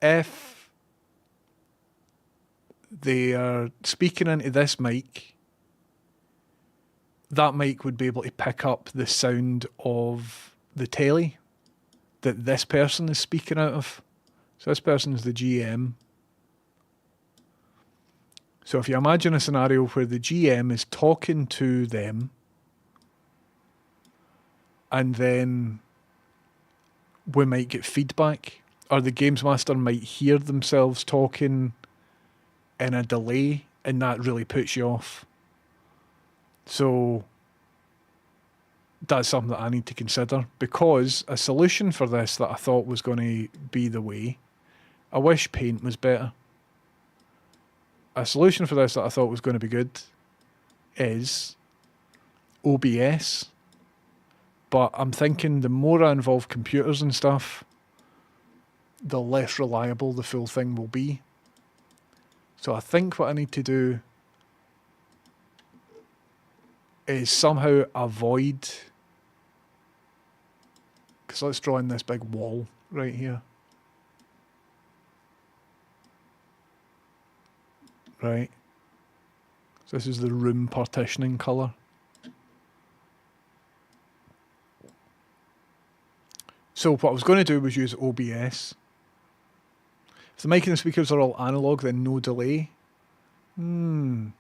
if they are speaking into this mic, that mic would be able to pick up the sound of the telly that this person is speaking out of. So this person is the GM. So if you imagine a scenario where the GM is talking to them and then we might get feedback, or the Games Master might hear themselves talking in a delay and that really puts you off. So that's something that I need to consider, because a solution for this that I thought was going to be the way, I wish Paint was better. A solution for this that I thought was going to be good is OBS. But I'm thinking the more I involve computers and stuff, the less reliable the full thing will be. So I think what I need to do is somehow avoid, because let's draw in this big wall right here. Right. So this is the room partitioning colour. So what I was going to do was use OBS. If the mic and the speakers are all analog, then no delay. You're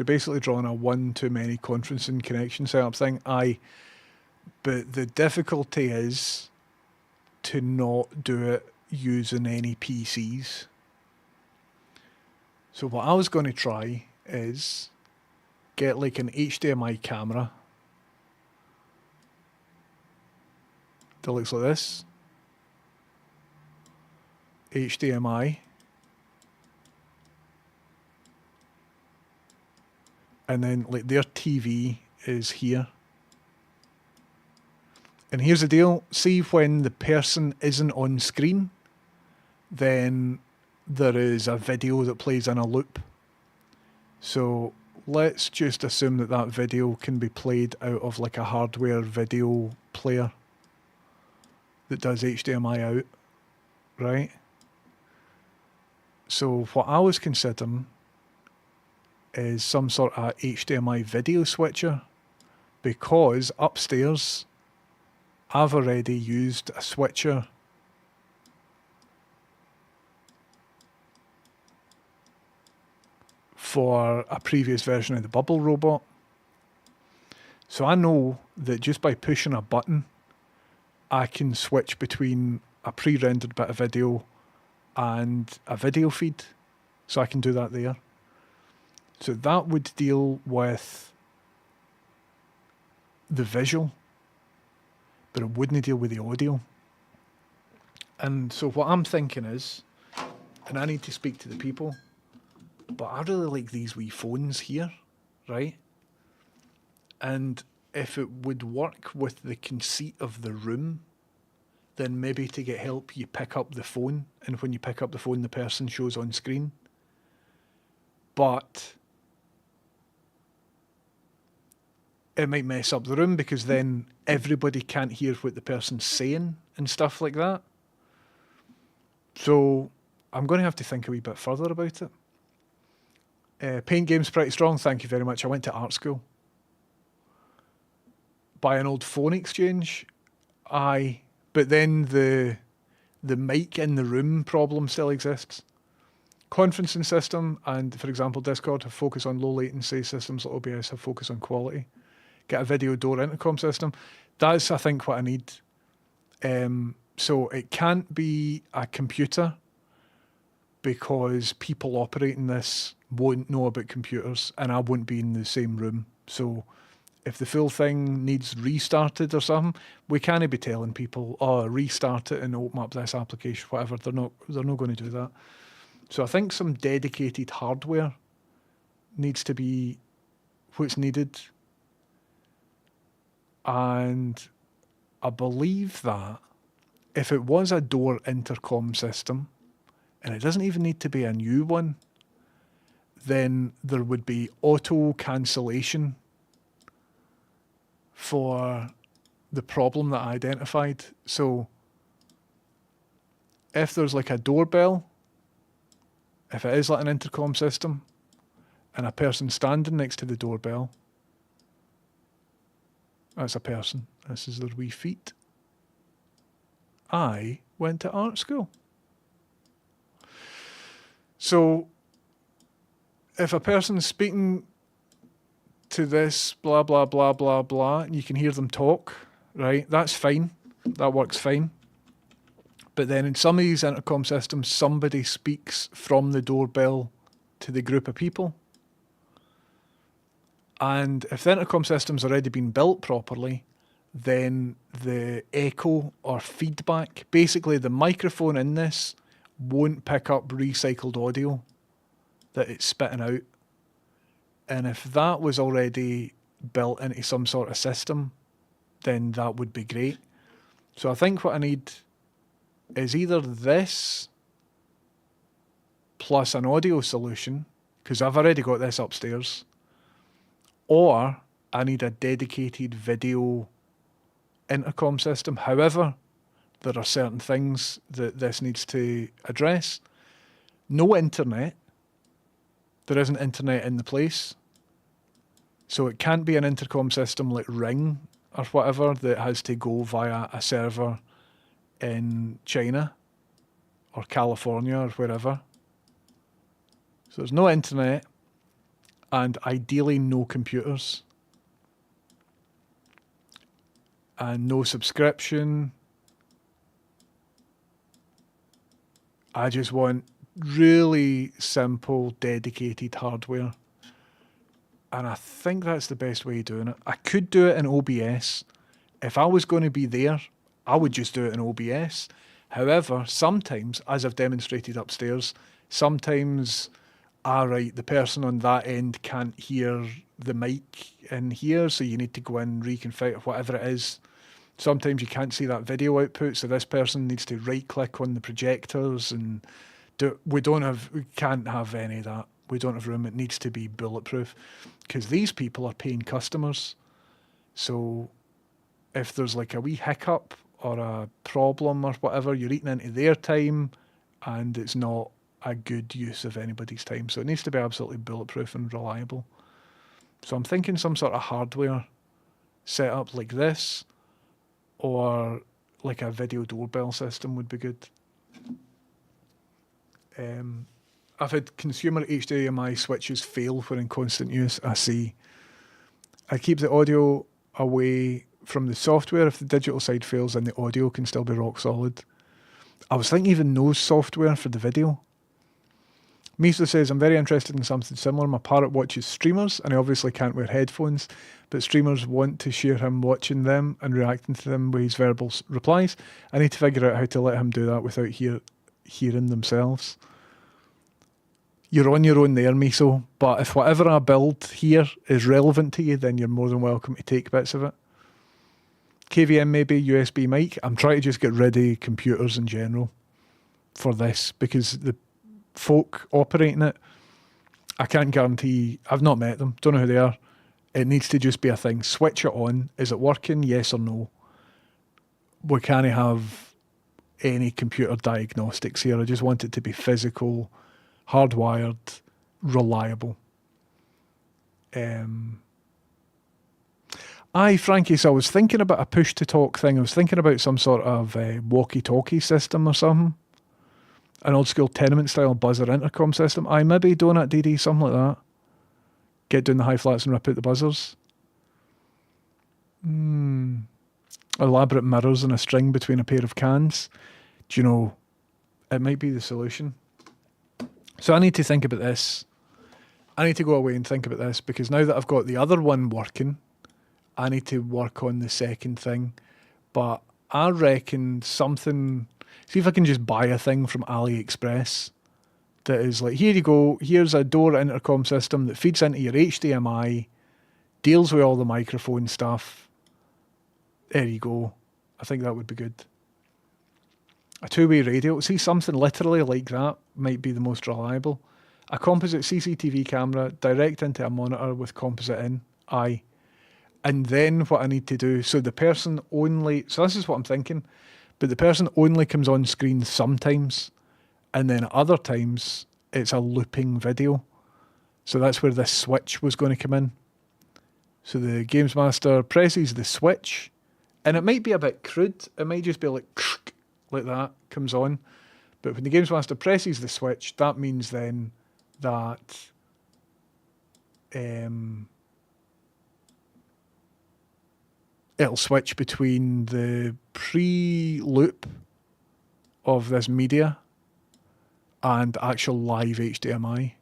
basically drawing a one-to-many conferencing connection setup thing. Aye. But the difficulty is to not do it using any PCs. So what I was going to try is get like an HDMI camera that looks like this. HDMI. And then like their TV is here. And here's the deal. See, when the person isn't on screen, then there is a video that plays in a loop. So let's just assume that that video can be played out of like a hardware video player that does HDMI out, right? So what I was considering is some sort of HDMI video switcher, because upstairs I've already used a switcher for a previous version of the Bubble Robot. So I know that just by pushing a button, I can switch between a pre-rendered bit of video and a video feed. So I can do that there. So that would deal with the visual, but it wouldn't deal with the audio. And so what I'm thinking is, and I need to speak to the people, But I really like these wee phones here, right? And if it would work with the conceit of the room, then maybe to get help, you pick up the phone, and when you pick up the phone, the person shows on screen. But it might mess up the room because then everybody can't hear what the person's saying and stuff like that. So I'm going to have to think a wee bit further about it. Paint game's pretty strong, thank you very much. I went to art school. By an old phone exchange, aye. But then the mic in the room problem still exists. Conferencing system and, for example, Discord have focused on low latency. Systems like OBS have focused on quality. Get a video door intercom system. That's, I think, what I need. So it can't be a computer because people operating this won't know about computers and I won't be in the same room. So if the full thing needs restarted or something, we can't be telling people, oh, restart it and open up this application, whatever. They're not going to do that. So I think some dedicated hardware needs to be what's needed. And I believe that if it was a door intercom system, and it doesn't even need to be a new one, then there would be auto cancellation for the problem that I identified. So if there's like a doorbell, if it is like an intercom system, and a person standing next to the doorbell, that's a person. This is their wee feet. I went to art school. So if a person's speaking to this blah, blah, blah, blah, blah, and you can hear them talk, right? That's fine. That works fine. But then in some of these intercom systems, somebody speaks from the doorbell to the group of people. And if the intercom system's already been built properly, then the echo or feedback, basically the microphone in this won't pick up recycled audio that it's spitting out. And if that was already built into some sort of system, then that would be great. So I think what I need is either this plus an audio solution, because I've already got this upstairs, or I need a dedicated video intercom system. However, there are certain things that this needs to address. No internet. There isn't internet in the place. So it can't be an intercom system like Ring or whatever that has to go via a server in China or California or wherever. So there's no internet and ideally no computers and no subscription. I just want really simple, dedicated hardware. And I think that's the best way of doing it. I could do it in OBS. If I was going to be there, I would just do it in OBS. However, sometimes, as I've demonstrated upstairs, sometimes, the person on that end can't hear the mic in here, so you need to go in, reconfigure, whatever it is. Sometimes you can't see that video output, so this person needs to right-click on the projectors and we can't have any of that. We don't have room. It needs to be bulletproof because these people are paying customers. So if there's like a wee hiccup or a problem or whatever, you're eating into their time and it's not a good use of anybody's time. So it needs to be absolutely bulletproof and reliable. So I'm thinking some sort of hardware setup like this or like a video doorbell system would be good. I've had consumer HDMI switches fail when in constant use. I see. I keep the audio away from the software. If the digital side fails, then the audio can still be rock solid. I was thinking even no software for the video. Misa says, I'm very interested in something similar. My parrot watches streamers and he obviously can't wear headphones, but streamers want to share him watching them and reacting to them with his verbal replies. I need to figure out how to let him do that without hearing themselves. You're on your own there, Miso. But if whatever I build here is relevant to you, then you're more than welcome to take bits of it. KVM maybe, USB mic. I'm trying to just get rid of computers in general for this because the folk operating it, I can't guarantee. I've not met them. Don't know who they are. It needs to just be a thing. Switch it on. Is it working? Yes or no? We can't have any computer diagnostics here. I just want it to be physical, hardwired, reliable. Aye, Frankie, so I was thinking about a push-to-talk thing. I was thinking about some sort of walkie-talkie system or something. An old-school tenement-style buzzer intercom system. Aye, maybe Donut DD, something like that. Get down the high flats and rip out the buzzers. Elaborate mirrors and a string between a pair of cans. Do you know, it might be the solution. So I need to think about this. I need to go away and think about this because now that I've got the other one working, I need to work on the second thing. But I reckon something... See if I can just buy a thing from AliExpress that is like, here you go, here's a door intercom system that feeds into your HDMI, deals with all the microphone stuff. There you go. I think that would be good. A two-way radio. See, something literally like that might be the most reliable. A composite CCTV camera direct into a monitor with composite in. Aye. And then what I need to do, so the person only, so this is what I'm thinking, but the person only comes on screen sometimes, and then at other times it's a looping video. So that's where this switch was going to come in. So the Games Master presses the switch, and it might be a bit crude. It might just be like that, comes on. But when the Games Master presses the switch, that means then that it'll switch between the pre-loop of this media and actual live HDMI.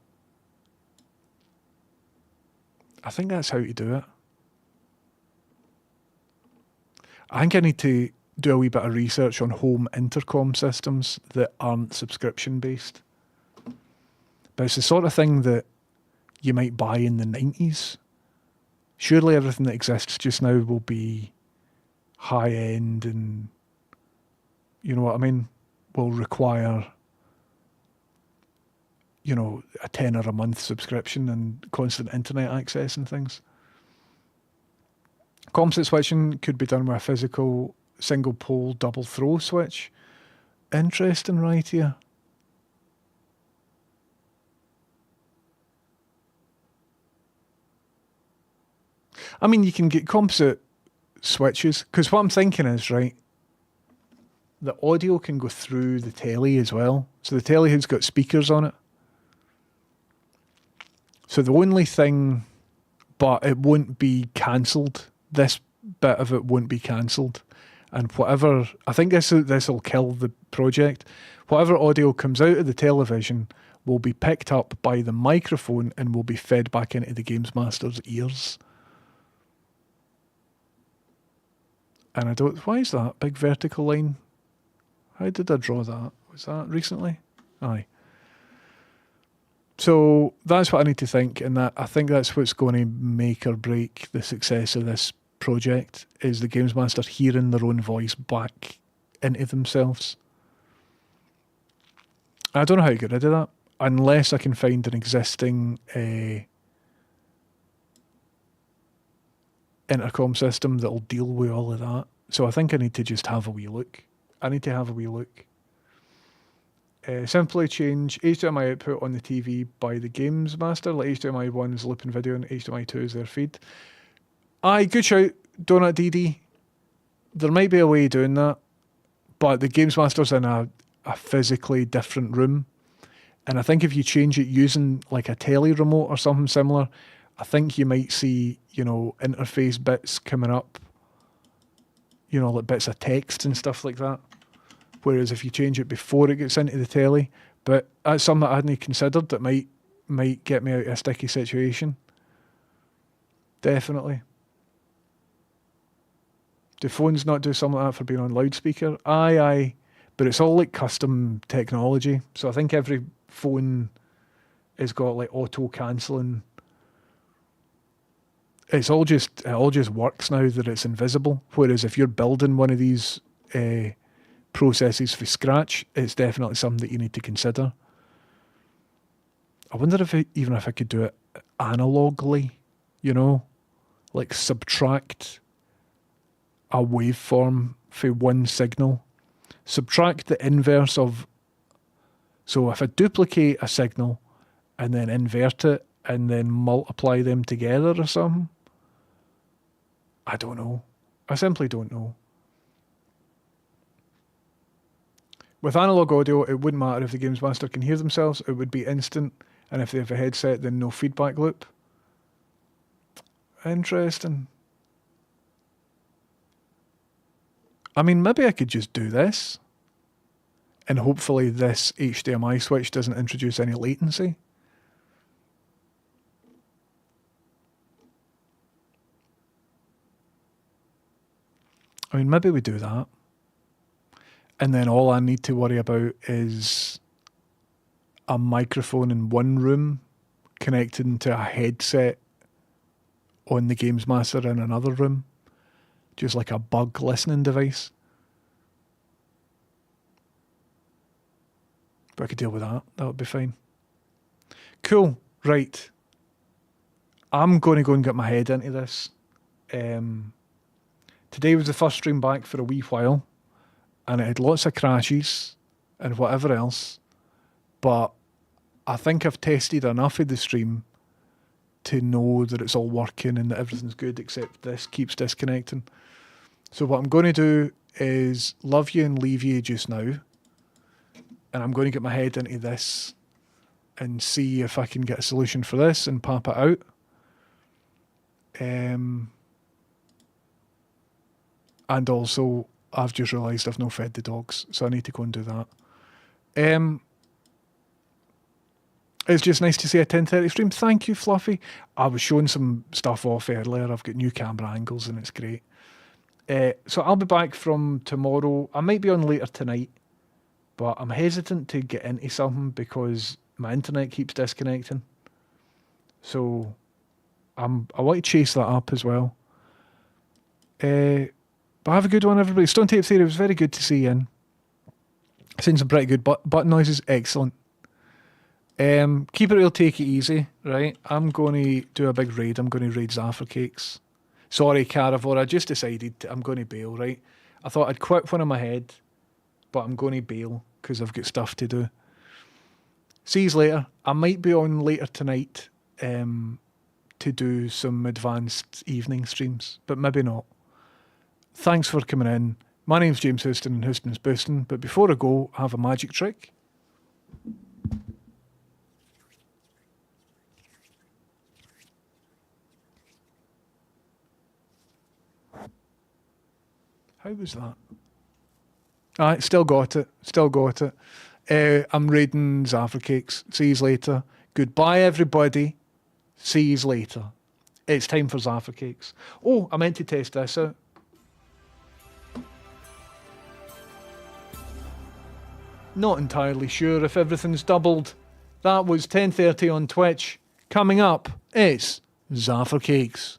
I think that's how to do it. I think I need to do a wee bit of research on home intercom systems that aren't subscription based. But it's the sort of thing that you might buy in the 90s. Surely everything that exists just now will be high end and, you know what I mean, will require, you know, a tenner a month subscription and constant internet access and things. Composite switching could be done with a physical single pole double throw switch. Interesting, right here. I mean, you can get composite switches, because what I'm thinking is, right, the audio can go through the telly as well. So the telly has got speakers on it. So the only thing, but it won't be cancelled. This bit of it won't be cancelled. And whatever, I think this will kill the project. Whatever audio comes out of the television will be picked up by the microphone and will be fed back into the Games Master's ears. And I don't... Why is that big vertical line? How did I draw that? Was that recently? Aye. So that's what I need to think, and that I think that's what's going to make or break the success of this project, is the Games Master hearing their own voice back into themselves. I don't know how to get rid of that, unless I can find an existing intercom system that'll deal with all of that. So I think I need to just have a wee look. Simply change HDMI output on the TV by the Games Master, like HDMI 1 is looping video and HDMI 2 is their feed. Aye, good shout, Donut DD. There might be a way of doing that, but the Games Master's in a physically different room. And I think if you change it using like a telly remote or something similar, I think you might see, you know, interface bits coming up, you know, like bits of text and stuff like that. Whereas if you change it before it gets into the telly, but that's something that I hadn't considered that might get me out of a sticky situation. Definitely. Do phones not do something like that for being on loudspeaker? Aye. But it's all like custom technology. So I think every phone it's got like auto cancelling. It all just works now that it's invisible. Whereas if you're building one of these processes from scratch, it's definitely something that you need to consider. I wonder even if I could do it analogically, like subtract a waveform from one signal, subtract the inverse of. So if I duplicate a signal and then invert it and then multiply them together or something, I don't know. I simply don't know. With analog audio, it wouldn't matter if the Games Master can hear themselves. It would be instant. And if they have a headset, then no feedback loop. Interesting. I mean, maybe I could just do this. And hopefully this HDMI switch doesn't introduce any latency. I mean, maybe we do that. And then all I need to worry about is a microphone in one room connected to a headset on the Games Master in another room. Just like a bug listening device. But I could deal with that. That would be fine. Cool. Right. I'm going to go and get my head into this. Today was the first stream back for a wee while. And it had lots of crashes and whatever else. But I think I've tested enough of the stream to know that it's all working and that everything's good except this keeps disconnecting. So what I'm going to do is love you and leave you just now. And I'm going to get my head into this and see if I can get a solution for this and pop it out. And also, I've just realised I've not fed the dogs, so I need to go and do that. It's just nice to see a 10:30 stream. Thank you, Fluffy. I was showing some stuff off earlier. I've got new camera angles and it's great. So I'll be back from tomorrow. I might be on later tonight, but I'm hesitant to get into something because my internet keeps disconnecting. So I want to chase that up as well. But have a good one, everybody. Stone Tape Theory, it was very good to see you in. Seen some pretty good button noises. Excellent. Keep it real, take it easy, right? I'm going to do a big raid. I'm going to raid Zafra Cakes. Sorry, Caravor, I just decided I'm going to bail, right? I thought I'd quit one in my head, but I'm going to bail because I've got stuff to do. See you later. I might be on later tonight to do some advanced evening streams, but maybe not. Thanks for coming in. My name's James Houston and Houston's Boosting, but before I go, I have a magic trick. How was that? Alright, still got it. Still got it. I'm raiding Zafra Cakes. See you later. Goodbye, everybody. See you later. It's time for Zafra Cakes. Oh, I meant to test this out. Not entirely sure if everything's doubled. That was 10:30 on Twitch. Coming up, it's Zafra Cakes.